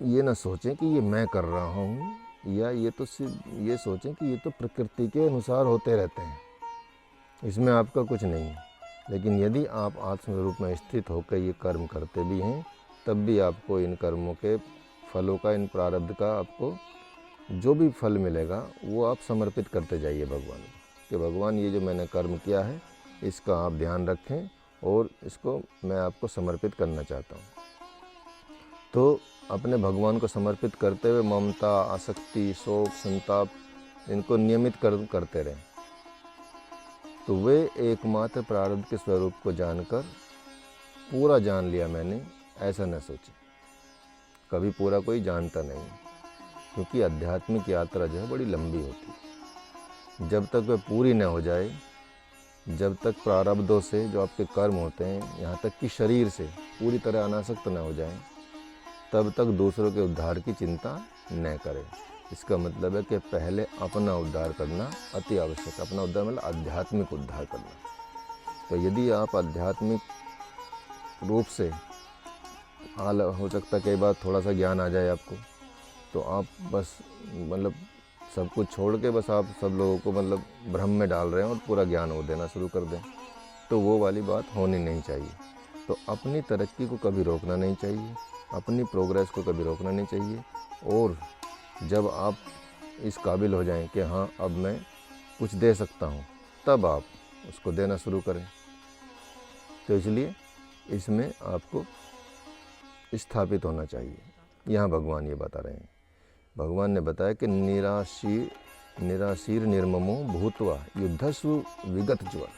ये ना सोचें कि ये मैं कर रहा हूँ, या ये तो सिर्फ ये सोचें कि ये तो प्रकृति के अनुसार होते रहते हैं, इसमें आपका कुछ नहीं है। लेकिन यदि आप आत्मस्वरूप में स्थित होकर ये कर्म करते भी हैं, तब भी आपको इन कर्मों के फलों का, इन प्रारब्ध का आपको जो भी फल मिलेगा वो आप समर्पित करते जाइए भगवान को, कि भगवान ये जो मैंने कर्म किया है इसका आप ध्यान रखें और इसको मैं आपको समर्पित करना चाहता हूँ। तो अपने भगवान को समर्पित करते हुए ममता, आसक्ति, शोक, संताप इनको नियमित करते रहें। तो वे एकमात्र प्रारब्ध के स्वरूप को जानकर पूरा जान लिया मैंने, ऐसा न सोचें। कभी पूरा कोई जानता नहीं, क्योंकि आध्यात्मिक यात्रा जो है बड़ी लंबी होती है। जब तक वह पूरी न हो जाए, जब तक प्रारब्धों से जो आपके कर्म होते हैं, यहाँ तक कि शरीर से पूरी तरह अनासक्त न हो जाए, तब तक दूसरों के उद्धार की चिंता न करें। इसका मतलब है कि पहले अपना उद्धार करना अति आवश्यक। अपना उद्धार मतलब आध्यात्मिक उद्धार करना। तो यदि आप आध्यात्मिक रूप से हो सकता है कई बार थोड़ा सा ज्ञान आ जाए आपको, तो आप बस मतलब सब कुछ छोड़ के बस आप सब लोगों को मतलब भ्रम में डाल रहे हैं और पूरा ज्ञान वो देना शुरू कर दें, तो वो वाली बात होनी नहीं चाहिए। तो अपनी तरक्की को कभी रोकना नहीं चाहिए, अपनी प्रोग्रेस को कभी रोकना नहीं चाहिए। और जब आप इस काबिल हो जाएं कि हाँ अब मैं कुछ दे सकता हूँ, तब आप उसको देना शुरू करें। तो इसलिए इसमें आपको स्थापित होना चाहिए। यहाँ भगवान ये बता रहे हैं। भगवान ने बताया कि निराशीर निर्ममो भूत्वा युद्धस्व विगत ज्वर।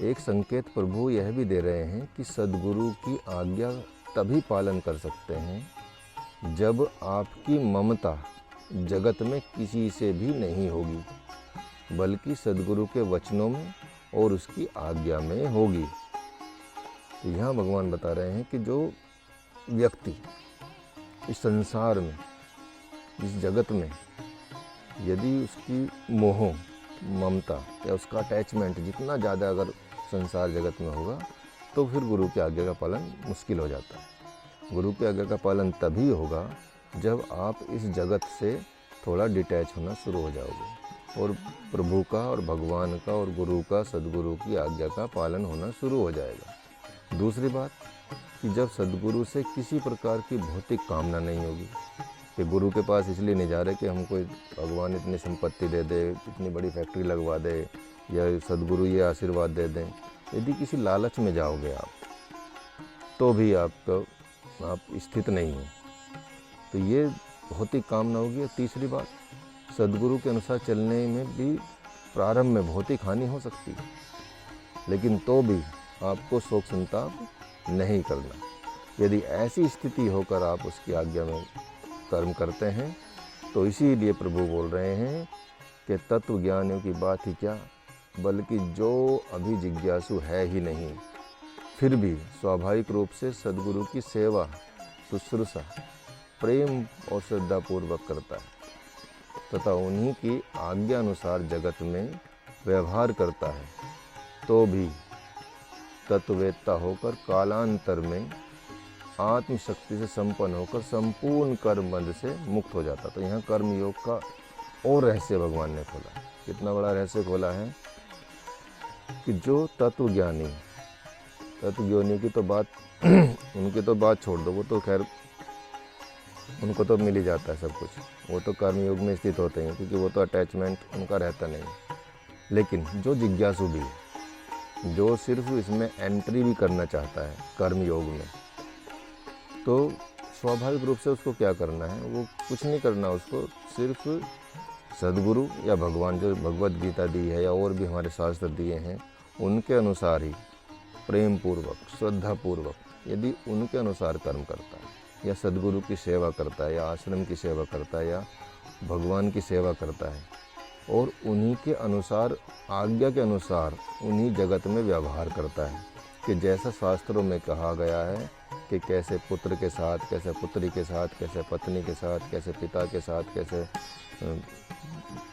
एक संकेत प्रभु यह भी दे रहे हैं कि सद्गुरु की आज्ञा तभी पालन कर सकते हैं जब आपकी ममता जगत में किसी से भी नहीं होगी, बल्कि सद्गुरु के वचनों में और उसकी आज्ञा में होगी। तो यहाँ भगवान बता रहे हैं कि जो व्यक्ति इस संसार में, इस जगत में, यदि उसकी मोह, ममता या उसका अटैचमेंट जितना ज़्यादा अगर संसार जगत में होगा, तो फिर गुरु की आज्ञा का पालन मुश्किल हो जाता है। गुरु की आज्ञा का पालन तभी होगा जब आप इस जगत से थोड़ा डिटैच होना शुरू हो जाओगे और प्रभु का और भगवान का और गुरु का, सद्गुरु की आज्ञा का पालन होना शुरू हो जाएगा। दूसरी बात कि जब सद्गुरु से किसी प्रकार की भौतिक कामना नहीं होगी, कि गुरु के पास इसलिए नहीं जा रहे कि हमको भगवान इतनी संपत्ति दे दे, इतनी बड़ी फैक्ट्री लगवा दे, या सद्गुरु ये आशीर्वाद दे दें। यदि किसी लालच में जाओगे आप, तो भी आप स्थित नहीं हो। तो ये भौतिक कामना होगी। तीसरी बात, सद्गुरु के अनुसार चलने में भी प्रारंभ में भौतिक हानि हो सकती है, लेकिन तो भी आपको शोक संताप नहीं करना। यदि ऐसी स्थिति होकर आप उसकी आज्ञा में कर्म करते हैं, तो इसीलिए प्रभु बोल रहे हैं कि तत्व ज्ञानियों की बात ही क्या, बल्कि जो अभी जिज्ञासु है ही नहीं, फिर भी स्वाभाविक रूप से सद्गुरु की सेवा, शुश्रूषा प्रेम और श्रद्धापूर्वक करता है तथा उन्हीं की आज्ञा अनुसार जगत में व्यवहार करता है, तो भी तत्ववेत्ता होकर कालांतर में आत्मशक्ति से संपन्न होकर संपूर्ण कर्म बंध से मुक्त हो जाता। तो यहाँ कर्म योग का और रहस्य भगवान ने खोला। कितना बड़ा रहस्य खोला है कि जो तत्वज्ञानी की तो बात उनकी तो बात छोड़ दो, वो तो खैर उनको तो मिल ही जाता है सब कुछ, वो तो कर्म योग में स्थित होते हैं क्योंकि वो तो अटैचमेंट उनका रहता नहीं। लेकिन जो जिज्ञासु भी है, जो सिर्फ इसमें एंट्री भी करना चाहता है कर्म योग में, तो स्वाभाविक रूप से उसको क्या करना है, वो कुछ नहीं करना, उसको सिर्फ सद्गुरु या भगवान जो भगवत गीता दी है या और भी हमारे शास्त्र दिए हैं उनके अनुसार ही प्रेम पूर्वक श्रद्धापूर्वक यदि उनके अनुसार कर्म करता है या सद्गुरु की सेवा करता है या आश्रम की सेवा करता है या भगवान की सेवा करता है और उन्हीं के अनुसार आज्ञा के अनुसार उन्हीं जगत में व्यवहार करता है कि जैसा शास्त्रों में कहा गया है कि कैसे पुत्र के साथ, कैसे पुत्री के साथ, कैसे पत्नी के साथ, कैसे पिता के साथ, कैसे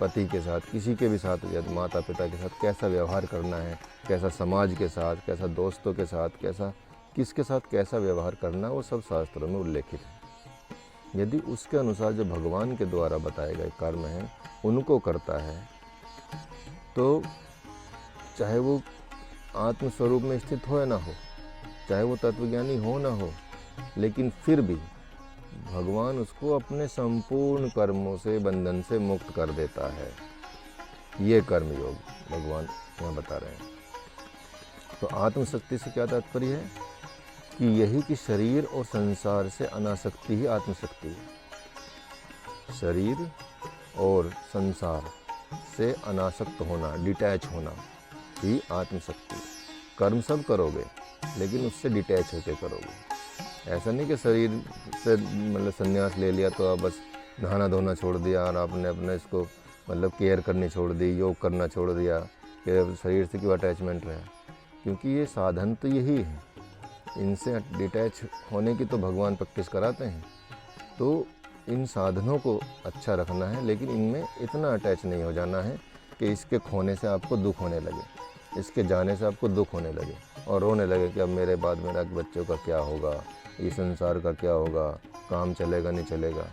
पति के साथ, किसी के भी साथ या माता पिता के साथ कैसा व्यवहार करना है, कैसा समाज के साथ, कैसा दोस्तों के साथ, कैसा किसके साथ कैसा व्यवहार करना, वो सब शास्त्रों में उल्लेखित है। यदि उसके अनुसार जो भगवान के द्वारा बताए गए कर्म हैं उनको करता है तो चाहे वो आत्मस्वरूप में स्थित हो या ना हो, चाहे वो तत्वज्ञानी हो ना हो, लेकिन फिर भी भगवान उसको अपने संपूर्ण कर्मों से बंधन से मुक्त कर देता है। ये कर्म योग भगवान यहाँ बता रहे हैं। तो आत्मशक्ति से क्या तात्पर्य है कि यही कि शरीर और संसार से अनासक्ति ही आत्मशक्ति है। शरीर और संसार से अनासक्त होना, डिटैच होना ही आत्मशक्ति है। कर्म सब करोगे लेकिन उससे डिटैच होकर करोगे। ऐसा नहीं कि शरीर से मतलब संन्यास ले लिया तो आप बस नहाना धोना छोड़ दिया और आपने अपने इसको मतलब केयर करनी छोड़ दी, योग करना छोड़ दिया कि शरीर से क्यों अटैचमेंट रहा। क्योंकि ये साधन तो यही है, इनसे डिटैच होने की तो भगवान प्रैक्टिस कराते हैं। तो इन साधनों को अच्छा रखना है लेकिन इनमें इतना अटैच नहीं हो जाना है कि इसके खोने से आपको दुख होने लगे, इसके जाने से आपको दुख होने लगे और रोने लगे कि अब मेरे बाद मेरा बच्चों का क्या होगा, ये संसार का क्या होगा, काम चलेगा नहीं चलेगा।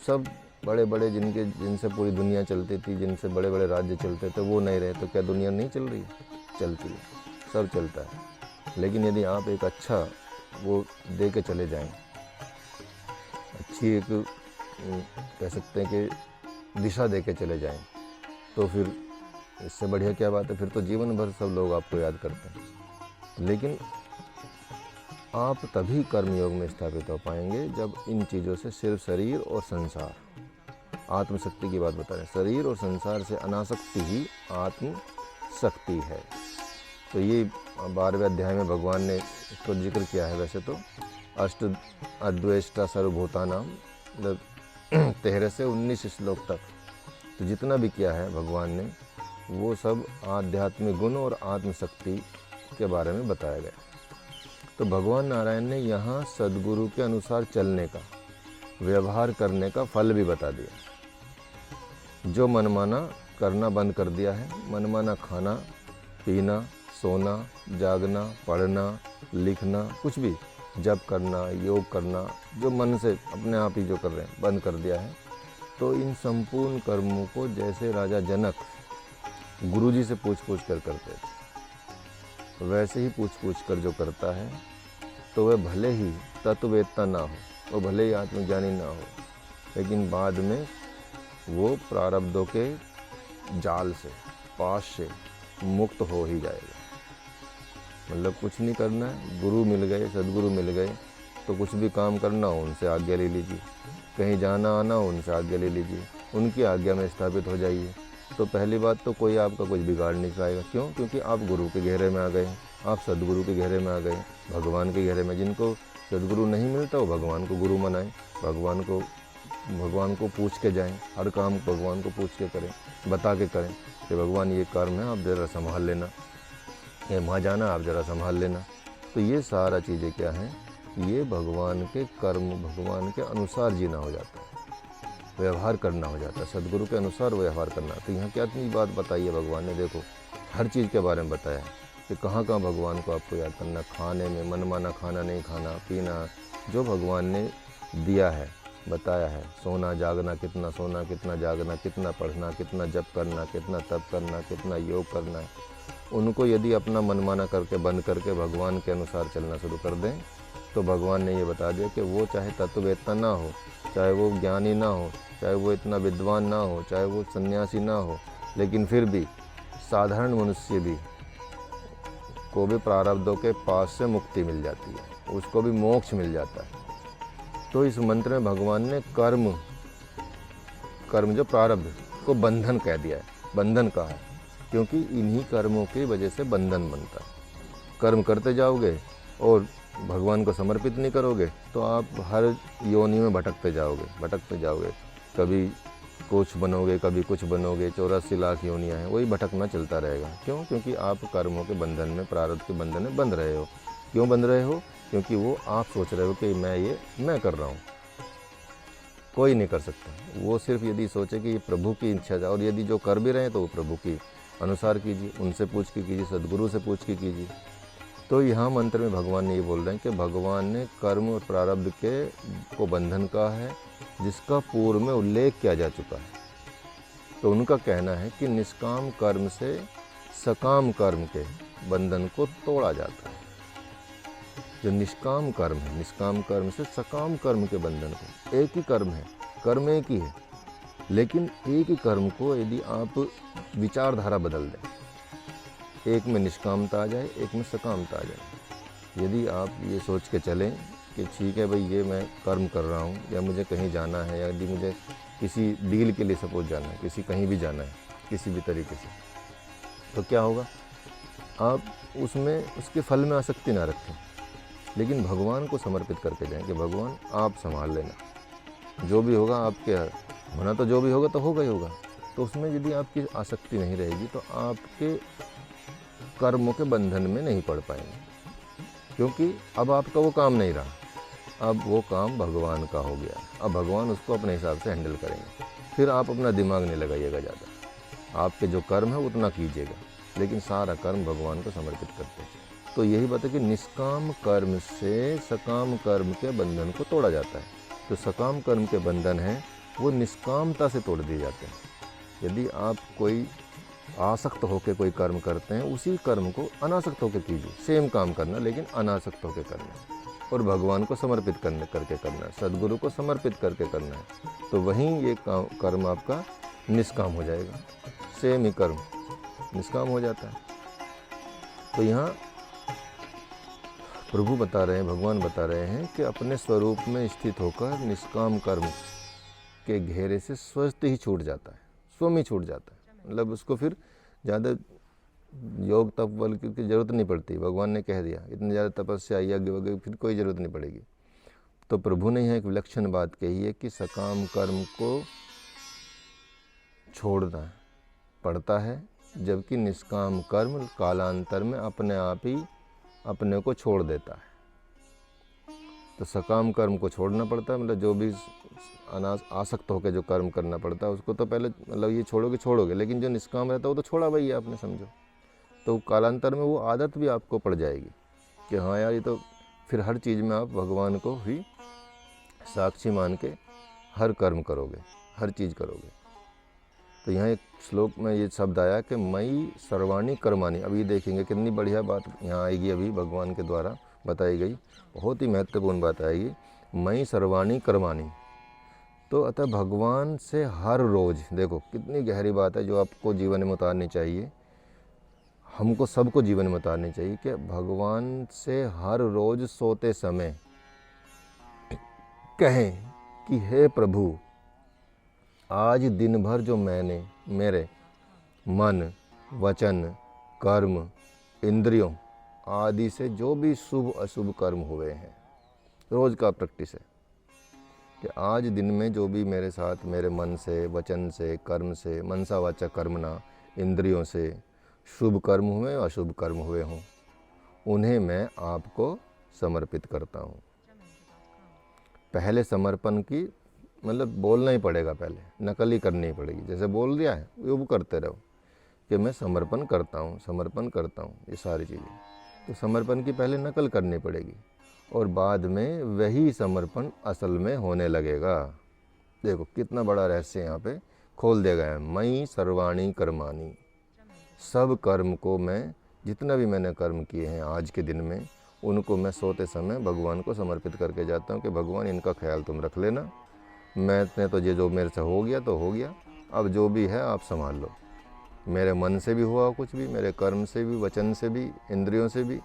सब बड़े बड़े जिनसे पूरी दुनिया चलती थी, जिनसे बड़े बड़े राज्य चलते थे, वो नहीं रहे तो क्या दुनिया नहीं चल रही? चलती है, सब चलता है। लेकिन यदि आप एक अच्छा वो दे के चले जाएं, अच्छी एक कह सकते हैं कि दिशा दे के चले जाएं, तो फिर इससे बढ़िया क्या बात है। फिर तो जीवन भर सब लोग आपको याद करते हैं। लेकिन आप तभी कर्मयोग में स्थापित हो पाएंगे जब इन चीज़ों से सिर्फ शरीर और संसार, आत्मशक्ति की बात बता रहे हैं, शरीर और संसार से अनासक्ति ही आत्मशक्ति है। तो ये 12वें अध्याय में भगवान ने इसको जिक्र किया है। वैसे तो अष्ट अद्वेष्टा सर्वभूतानाम मतलब 13 से 19 श्लोक तक तो जितना भी किया है भगवान ने वो सब आध्यात्मिक गुण और आत्मशक्ति के बारे में बताया गया। तो भगवान नारायण ने यहाँ सद्गुरु के अनुसार चलने का, व्यवहार करने का फल भी बता दिया। जो मनमाना करना बंद कर दिया है, मनमाना खाना पीना, सोना, जागना, पढ़ना, लिखना, कुछ भी जप करना, योग करना, जो मन से अपने आप ही जो कर रहे हैं बंद कर दिया है, तो इन संपूर्ण कर्मों को जैसे राजा जनक गुरुजी से पूछ पूछ कर करते थे, वैसे ही पूछ पूछ कर जो करता है तो वह भले ही तत्ववेत्ता ना हो, वो भले ही आत्मज्ञानी ना हो, लेकिन बाद में वो प्रारब्धों के जाल से, पाश से मुक्त हो ही जाएगा। मतलब कुछ नहीं करना है, गुरु मिल गए, सद्गुरु मिल गए तो कुछ भी काम करना हो उनसे आज्ञा ले लीजिए, कहीं जाना आना हो उनसे आज्ञा ले लीजिए, उनकी आज्ञा में स्थापित हो जाइए। तो पहली बात तो कोई आपका कुछ बिगाड़ नहीं पाएगा। क्यों? क्योंकि आप गुरु के घेरे में आ गए, आप सद्गुरु के घेरे में आ गए, भगवान के घेरे में। जिनको सद्गुरु नहीं मिलता वो भगवान को गुरु मनाएं, भगवान को पूछ के जाएं, हर काम भगवान को पूछ के करें, बता के करें, कि भगवान ये कर्म है, आप ज़रा संभाल लेना, ये वहाँ जाना आप ज़रा संभाल लेना। तो ये सारा चीज़ें क्या हैं, ये भगवान के कर्म, भगवान के अनुसार जीना हो जाता है, व्यवहार करना हो जाता है, सदगुरु के अनुसार व्यवहार करना। तो यहाँ क्या इतनी बात बताई है भगवान ने, देखो हर चीज़ के बारे में बताया है कि कहाँ कहाँ भगवान को आपको याद करना, खाने में मनमाना खाना नहीं खाना, पीना, जो भगवान ने दिया है बताया है, सोना जागना, कितना सोना कितना जागना, कितना पढ़ना, कितना जप करना, कितना तप करना, कितना योग करना है, उनको यदि अपना मनमाना करके बंद करके भगवान के अनुसार चलना शुरू कर दें तो भगवान ने ये बता दिया कि वो चाहे तत्ववेत्ता ना हो, चाहे वो ज्ञानी ना हो, चाहे वो इतना विद्वान ना हो, चाहे वो सन्यासी ना हो, लेकिन फिर भी साधारण मनुष्य भी को भी प्रारब्धों के पास से मुक्ति मिल जाती है, उसको भी मोक्ष मिल जाता है। तो इस मंत्र में भगवान ने कर्म जो प्रारब्ध को बंधन कह दिया है, बंधन कहा है, क्योंकि इन्हीं कर्मों की वजह से बंधन बनता है। कर्म करते जाओगे और भगवान को समर्पित नहीं करोगे तो आप हर योनि में भटकते जाओगे, कभी कुछ बनोगे, कभी कुछ बनोगे, 84 लाख योनियाँ हैं, वही भटकना चलता रहेगा। क्यों? क्योंकि आप कर्मों के बंधन में, प्रारब्ध के बंधन में बंध रहे हो। क्यों बंध रहे हो? क्योंकि वो आप सोच रहे हो कि मैं कर रहा हूँ, कोई नहीं कर सकता। वो सिर्फ यदि सोचे कि ये प्रभु की इच्छा है, और यदि जो कर भी रहे हैं तो वो प्रभु की अनुसार कीजिए, उनसे पूछ के कीजिए, सदगुरु से पूछ के कीजिए। तो यहाँ मंत्र में भगवान ने ये बोल रहे हैं कि भगवान ने कर्म और प्रारब्ध के को बंधन कहा है, जिसका पूर्व में उल्लेख किया जा चुका है। तो उनका कहना है कि निष्काम कर्म से सकाम कर्म के बंधन को तोड़ा जाता है। जो निष्काम कर्म है, निष्काम कर्म से सकाम कर्म के बंधन को, एक ही कर्म है, कर्म एक ही है, लेकिन एक ही कर्म को यदि आप विचारधारा बदल दें, एक में निष्कामता आ जाए, एक में सकामता आ जाए। यदि आप ये सोच के चलें कि ठीक है भाई, ये मैं कर्म कर रहा हूँ, या मुझे कहीं जाना है, या यदि मुझे किसी डील के लिए सपोज जाना है, कहीं भी जाना है किसी भी तरीके से, तो क्या होगा, आप उसमें उसके फल में आसक्ति ना रखें, लेकिन भगवान को समर्पित करके जाएं कि भगवान आप संभाल लेना, जो भी होगा आपके होना, तो जो भी होगा तो होगा ही होगा। तो उसमें यदि आपकी आसक्ति नहीं रहेगी तो आपके कर्मों के बंधन में नहीं पड़ पाएंगे, क्योंकि अब आपका वो काम नहीं रहा, अब वो काम भगवान का हो गया। अब भगवान उसको अपने हिसाब से हैंडल करेंगे। फिर आप अपना दिमाग नहीं लगाइएगा ज़्यादा, आपके जो कर्म है उतना कीजिएगा, लेकिन सारा कर्म भगवान को समर्पित करते हैं। तो यही बात है कि निष्काम कर्म से सकाम कर्म के बंधन को तोड़ा जाता है। जो सकाम कर्म के बंधन हैं वो निष्कामता से तोड़ दिए जाते हैं। यदि आप कोई आसक्त होकर कोई कर्म करते हैं, उसी कर्म को अनासक्त होकर कीजिए, सेम काम करना लेकिन अनासक्त होकर करना, और भगवान को समर्पित करके करना है, सदगुरु को समर्पित करके करना है। तो वहीं ये कर्म आपका निष्काम हो जाएगा, सेम ही कर्म निष्काम हो जाता है। तो यहाँ प्रभु बता रहे हैं, भगवान बता रहे हैं कि अपने स्वरूप में स्थित होकर निष्काम कर्म के घेरे से स्वतः ही छूट जाता है, स्वयं ही छूट जाता है। मतलब उसको फिर ज़्यादा योग तप बल की ज़रूरत नहीं पड़ती। भगवान ने कह दिया, इतनी ज़्यादा तपस्या यज्ञ वगैरह फिर कोई ज़रूरत नहीं पड़ेगी। तो प्रभु ने यहाँ एक विलक्षण बात कही है कि सकाम कर्म को छोड़ना पड़ता है, जबकि निष्काम कर्म कालांतर में अपने आप ही अपने को छोड़ देता है। तो सकाम कर्म को छोड़ना पड़ता है, मतलब जो भी आसक्त होकर जो कर्म करना पड़ता है उसको तो पहले मतलब ये छोड़ोगे, लेकिन जो निष्काम रहता है वो तो छोड़ा भाई आपने, समझो। तो कालांतर में वो आदत भी आपको पड़ जाएगी कि हाँ यार, ये तो फिर हर चीज़ में आप भगवान को ही साक्षी मान के हर कर्म करोगे, हर चीज़ करोगे। तो यहाँ एक श्लोक में ये शब्द आया कि मई सर्वाणी कर्माणी। अभी देखेंगे कितनी बढ़िया बात यहाँ आएगी, अभी भगवान के द्वारा बताई गई बहुत ही महत्वपूर्ण बात आएगी, मई सर्वाणी कर्माणी। तो अतः भगवान से हर रोज़, देखो कितनी गहरी बात है जो आपको जीवन में उतारनी चाहिए, हमको सबको जीवन में उतारनी चाहिए कि भगवान से हर रोज़ सोते समय कहें कि हे प्रभु, आज दिन भर जो मैंने मेरे मन, वचन, कर्म, इंद्रियों आदि से जो भी शुभ अशुभ कर्म हुए हैं, रोज़ का प्रैक्टिस है कि आज दिन में जो भी मेरे साथ मेरे मन से, वचन से, कर्म से, मनसा वाचा कर्मणा, इंद्रियों से शुभ कर्म हुए अशुभ कर्म हुए हों, उन्हें मैं आपको समर्पित करता हूँ। पहले समर्पण की मतलब बोलना ही पड़ेगा, पहले नकल ही करनी ही पड़ेगी। जैसे बोल दिया है वो करते रहो कि मैं समर्पण करता हूँ, समर्पण करता हूँ, ये सारी चीज़ें। तो समर्पण की पहले नकल करनी पड़ेगी और बाद में वही समर्पण असल में होने लगेगा। देखो कितना बड़ा रहस्य यहाँ पे खोल दिया गया है। मई सर्वाणी कर्माणी, सब कर्म को मैं, जितना भी मैंने कर्म किए हैं आज के दिन में, उनको मैं सोते समय भगवान को समर्पित करके जाता हूँ कि भगवान इनका ख्याल तुम रख लेना, मैंने तो ये जो मेरे से हो गया तो हो गया, अब जो भी है आप संभाल लो। मेरे मन से भी हुआ कुछ भी, मेरे कर्म से भी, वचन से भी, इंद्रियों से भी,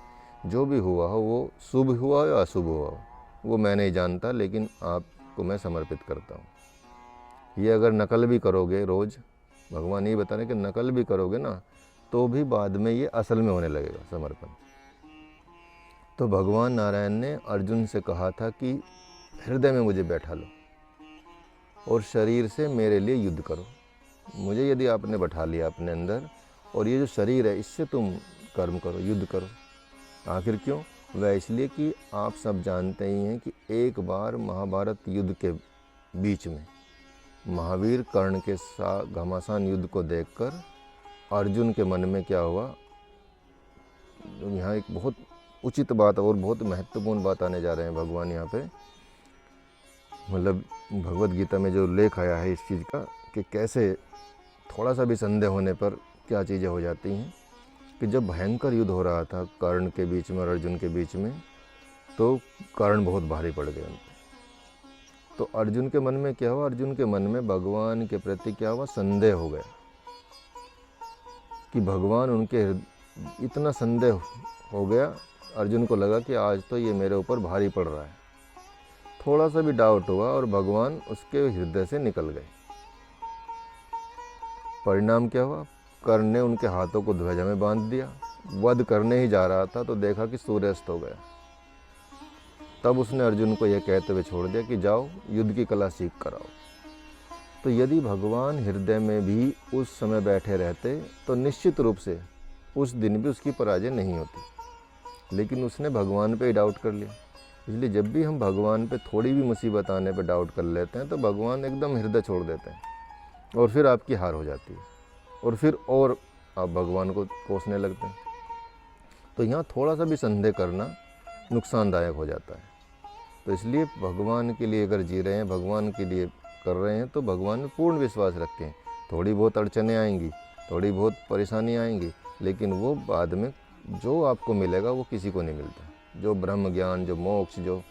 जो भी हुआ हो वो शुभ हुआ हो या अशुभ हुआ हो वो मैं नहीं जानता, लेकिन आपको मैं समर्पित करता हूँ। ये अगर नकल भी करोगे रोज़, भगवान ये बता रहे कि नकल भी करोगे ना तो भी बाद में ये असल में होने लगेगा समर्पण। तो भगवान नारायण ने अर्जुन से कहा था कि हृदय में मुझे बैठा लो और शरीर से मेरे लिए युद्ध करो। मुझे यदि आपने बैठा लिया अपने अंदर और ये जो शरीर है इससे तुम कर्म करो, युद्ध करो। आखिर क्यों? वह इसलिए कि आप सब जानते ही हैं कि एक बार महाभारत युद्ध के बीच में महावीर कर्ण के साथ घमासान युद्ध को देखकर अर्जुन के मन में क्या हुआ। यहाँ एक बहुत उचित बात और बहुत महत्वपूर्ण बात आने जा रहे हैं भगवान यहाँ पे, मतलब भगवत गीता में जो लेख आया है इस चीज़ का कि कैसे थोड़ा सा भी संदेह होने पर क्या चीज़ें हो जाती हैं। कि जब भयंकर युद्ध हो रहा था कर्ण के बीच में और अर्जुन के बीच में, तो कर्ण बहुत भारी पड़ गए उन पर। तो अर्जुन के मन में क्या हुआ, अर्जुन के मन में भगवान के प्रति क्या हुआ, संदेह हो गया कि भगवान उनके, इतना संदेह हो गया अर्जुन को, लगा कि आज तो ये मेरे ऊपर भारी पड़ रहा है। थोड़ा सा भी डाउट हुआ और भगवान उसके हृदय से निकल गए। परिणाम क्या हुआ, कर्ण ने उनके हाथों को ध्वजा में बांध दिया। वध करने ही जा रहा था तो देखा कि सूर्यास्त हो गया। तब उसने अर्जुन को यह कहते हुए छोड़ दिया कि जाओ युद्ध की कला सीख कर आओ। तो यदि भगवान हृदय में भी उस समय बैठे रहते तो निश्चित रूप से उस दिन भी उसकी पराजय नहीं होती, लेकिन उसने भगवान पे ही डाउट कर लिया। इसलिए जब भी हम भगवान पे थोड़ी भी मुसीबत आने पे डाउट कर लेते हैं तो भगवान एकदम हृदय छोड़ देते हैं और फिर आपकी हार हो जाती है और फिर और आप भगवान को कोसने लगते हैं। तो यहाँ थोड़ा सा भी संदेह करना नुकसानदायक हो जाता है। तो इसलिए भगवान के लिए अगर जी रहे हैं, भगवान के लिए कर रहे हैं, तो भगवान में पूर्ण विश्वास रखें। थोड़ी बहुत अड़चनें आएंगी, थोड़ी बहुत परेशानी आएंगी, लेकिन वो बाद में जो आपको मिलेगा वो किसी को नहीं मिलता। जो ब्रह्म ज्ञान, जो मोक्ष, जो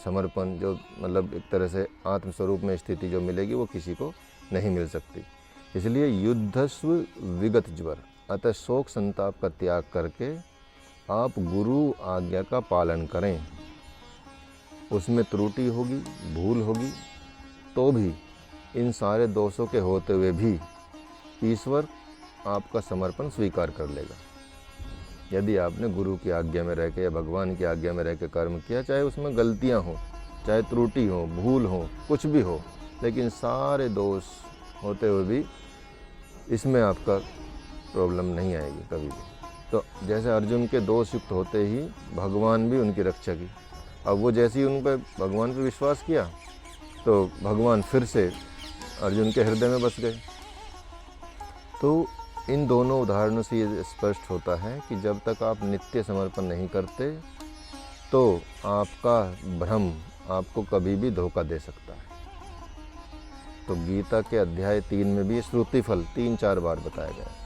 समर्पण, जो मतलब एक तरह से आत्मस्वरूप में स्थिति जो मिलेगी वो किसी को नहीं मिल सकती। इसलिए युद्धस्व विगत ज्वर, अतः शोक संताप का त्याग करके आप गुरु आज्ञा का पालन करें। उसमें त्रुटि होगी, भूल होगी, तो भी इन सारे दोषों के होते हुए भी ईश्वर आपका समर्पण स्वीकार कर लेगा। यदि आपने गुरु की आज्ञा में रह के या भगवान की आज्ञा में रह के कर्म किया, चाहे उसमें गलतियां हों, चाहे त्रुटि हो, भूल हो, कुछ भी हो, लेकिन सारे दोष होते हुए भी इसमें आपका प्रॉब्लम नहीं आएगी कभी भी। तो जैसे अर्जुन के दोष युक्त होते ही भगवान भी उनकी रक्षा की। अब वो जैसे ही उन पर भगवान पर विश्वास किया तो भगवान फिर से अर्जुन के हृदय में बस गए। तो इन दोनों उदाहरणों से ये स्पष्ट होता है कि जब तक आप नित्य समर्पण नहीं करते तो आपका भ्रम आपको कभी भी धोखा दे सकता है। तो गीता के अध्याय 3 में भी श्रुति फल 3-4 बार बताया गया है।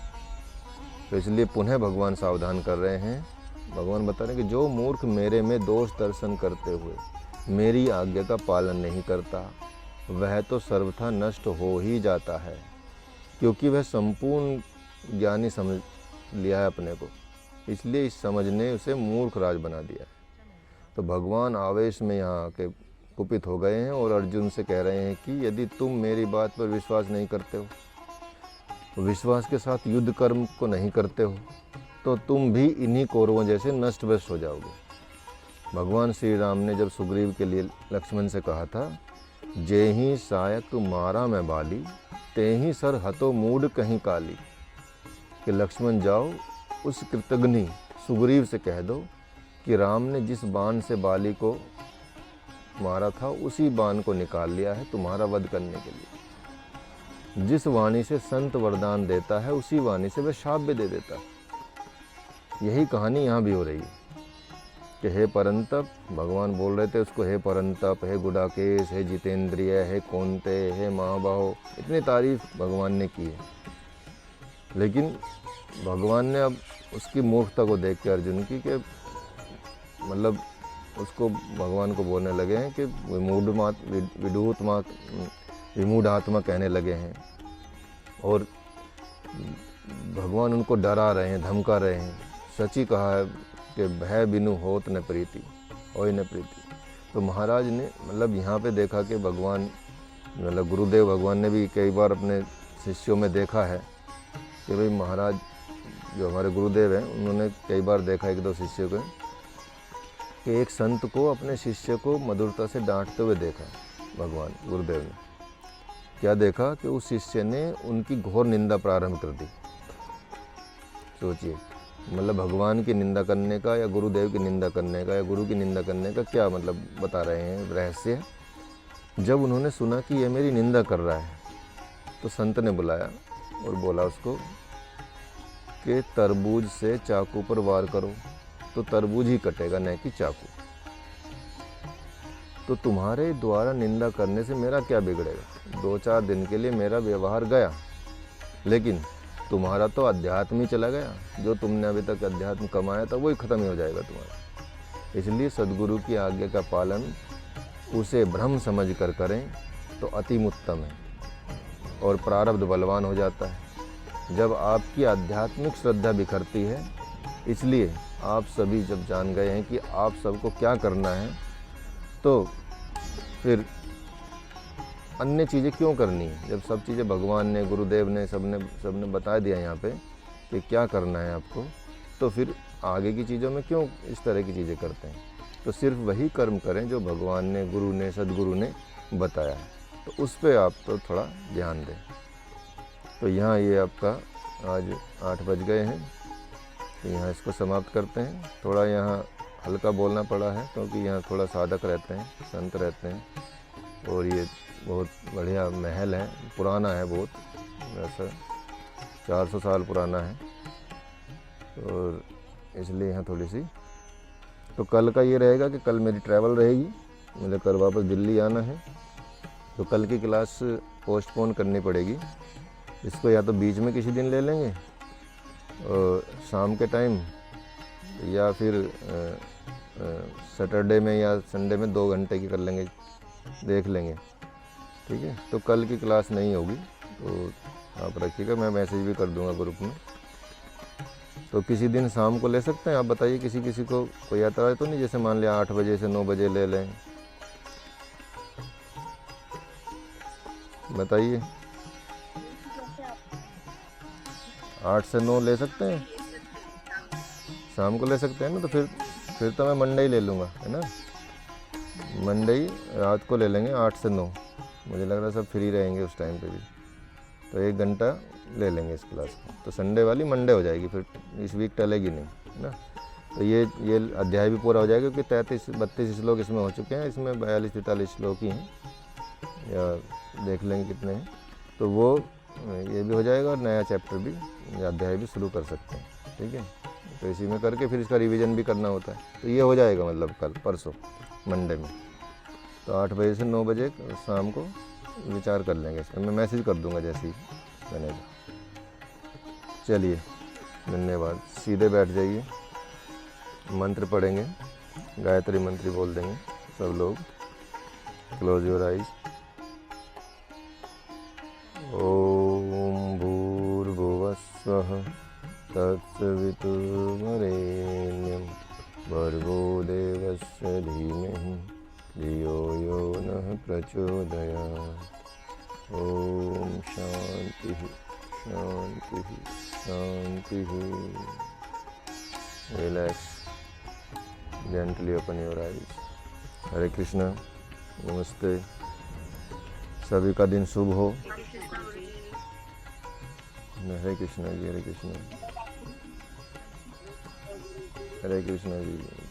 तो इसलिए पुनः भगवान सावधान कर रहे हैं। भगवान बता रहे हैं कि जो मूर्ख मेरे में दोष दर्शन करते हुए मेरी आज्ञा का पालन नहीं करता वह तो सर्वथा नष्ट हो ही जाता है, क्योंकि वह संपूर्ण ज्ञानी समझ लिया है अपने को, इसलिए इस समझने उसे मूर्ख राज बना दिया है। तो भगवान आवेश में यहाँ के कुपित हो गए हैं और अर्जुन से कह रहे हैं कि यदि तुम मेरी बात पर विश्वास नहीं करते हो, विश्वास के साथ युद्ध कर्म को नहीं करते हो, तो तुम भी इन्हीं कौरवों जैसे नष्ट भ्रष्ट हो जाओगे। भगवान श्री राम ने जब सुग्रीव के लिए लक्ष्मण से कहा था, जे ही सायक मारा मैं बाली, ते ही सर हतो मूड कहीं काली। कि लक्ष्मण जाओ उस कृतघ्नि सुग्रीव से कह दो कि राम ने जिस बाण से बाली को मारा था उसी बाण को निकाल लिया है तुम्हारा वध करने के लिए। जिस वाणी से संत वरदान देता है उसी वाणी से वह शाप भी दे देता है। यही कहानी यहाँ भी हो रही है कि हे परंतप, भगवान बोल रहे थे उसको, हे परंतप, हे गुडाकेश, हे जितेंद्रिय, हे कौन्ते, हे महाबाहो, इतनी तारीफ भगवान ने की है। लेकिन भगवान ने अब उसकी मूर्खता को देख के अर्जुन की कि मतलब उसको भगवान को बोलने लगे हैं कि विमूढ़ आत्मा कहने लगे हैं और भगवान उनको डरा रहे हैं, धमका रहे हैं। सच ही कहा है कि भय बिनु होत न प्रीति, होय न प्रीति। तो महाराज ने मतलब यहाँ पे देखा कि भगवान मतलब गुरुदेव भगवान ने भी कई बार अपने शिष्यों में देखा है कि भाई महाराज जो हमारे गुरुदेव हैं उन्होंने कई बार देखा एक दो शिष्यों को कि एक संत को अपने शिष्य को मधुरता से डांटते हुए देखा भगवान गुरुदेव ने। क्या देखा कि उस शिष्य ने उनकी घोर निंदा प्रारंभ कर दी। सोचिए, मतलब भगवान की निंदा करने का या गुरुदेव की निंदा करने का या गुरु की निंदा करने का क्या मतलब बता रहे हैं रहस्य। जब उन्होंने सुना कि ये मेरी निंदा कर रहा है तो संत ने बुलाया और बोला उसको कि तरबूज से चाकू पर वार करो तो तरबूज ही कटेगा, न कि चाकू। तो तुम्हारे द्वारा निंदा करने से मेरा क्या बिगड़ेगा? 2-4 दिन के लिए मेरा व्यवहार गया, लेकिन तुम्हारा तो अध्यात्म ही चला गया। जो तुमने अभी तक अध्यात्म कमाया था वही खत्म ही हो जाएगा तुम्हारा। इसलिए सद्गुरु की आज्ञा का पालन उसे भ्रम समझ कर करें तो अति उत्तम है और प्रारब्ध बलवान हो जाता है। जब आपकी आध्यात्मिक श्रद्धा बिखरती है, इसलिए आप सभी जब जान गए हैं कि आप सबको क्या करना है, तो फिर अन्य चीज़ें क्यों करनी है। जब सब चीज़ें भगवान ने, गुरुदेव ने, सबने बता दिया यहाँ पे कि क्या करना है आपको, तो फिर आगे की चीज़ों में क्यों इस तरह की चीज़ें करते हैं। तो सिर्फ वही कर्म करें जो भगवान ने, गुरु ने, सद्गुरु ने बताया है, तो उस पर आप तो थोड़ा ध्यान दें। तो यहाँ ये आपका आज 8 बज गए हैं, तो यहाँ इसको समाप्त करते हैं। थोड़ा यहाँ हल्का बोलना पड़ा है क्योंकि यहाँ थोड़ा साधक रहते हैं, संत रहते हैं और ये बहुत बढ़िया महल है, पुराना है बहुत, वैसा 400 साल पुराना है और इसलिए यहाँ थोड़ी सी। तो कल का ये रहेगा कि कल मेरी ट्रैवल रहेगी, मुझे कल वापस दिल्ली आना है, तो कल की क्लास पोस्टपोन करनी पड़ेगी। इसको या तो बीच में किसी दिन ले लेंगे और शाम के टाइम, या फिर सैटरडे में या संडे में 2 घंटे की कर लेंगे, देख लेंगे, ठीक है। तो कल की क्लास नहीं होगी, तो आप रखिएगा, मैं मैसेज भी कर दूंगा ग्रुप में। तो किसी दिन शाम को ले सकते हैं, आप बताइए किसी को कोई ऐतराज़ तो नहीं, जैसे मान लिया 8 बजे से 9 बजे ले लें, बताइए। 8 से 9 ले सकते हैं, शाम को ले सकते हैं ना। तो फिर तो मैं मंडे ही ले लूँगा, है ना, मंडे ही रात को ले लेंगे 8 से 9। मुझे लग रहा है सब फ्री रहेंगे उस टाइम पे भी, तो 1 घंटा ले लेंगे इस क्लास को। तो संडे वाली मंडे हो जाएगी, फिर इस वीक टलेगी नहीं, है ना। तो ये अध्याय भी पूरा हो जाएगा क्योंकि 33-32 श्लोक इसमें हो चुके हैं, इसमें 42-43 श्लोक ही हैं, या देख लेंगे कितने हैं। तो वो ये भी हो जाएगा और नया चैप्टर भी, अध्याय भी शुरू कर सकते हैं, ठीक है। तो इसी में करके फिर इसका रिवीजन भी करना होता है। तो ये हो जाएगा मतलब कल परसों मंडे में। तो 8 बजे से 9 बजे शाम को विचार कर लेंगे इसका, मैं मैसेज कर दूंगा जैसे ही बनेगा। चलिए, धन्यवाद। सीधे बैठ जाइए, मंत्र पढ़ेंगे, गायत्री मंत्र बोल देंगे सब लोग। Close your eyes. ओम भूर्भुवस्वः तत्सवितुर्वरेण्यं भर्गो देवस्य धीमहि धियो यो नः प्रचोदयात्। ओम शांति शांति शांति। Relax, gently open your eyes. Hare Krishna, नमस्ते, सभी का दिन शुभ हो। हरे कृष्णा जी, हरे कृष्णा, हरे कृष्णा जी।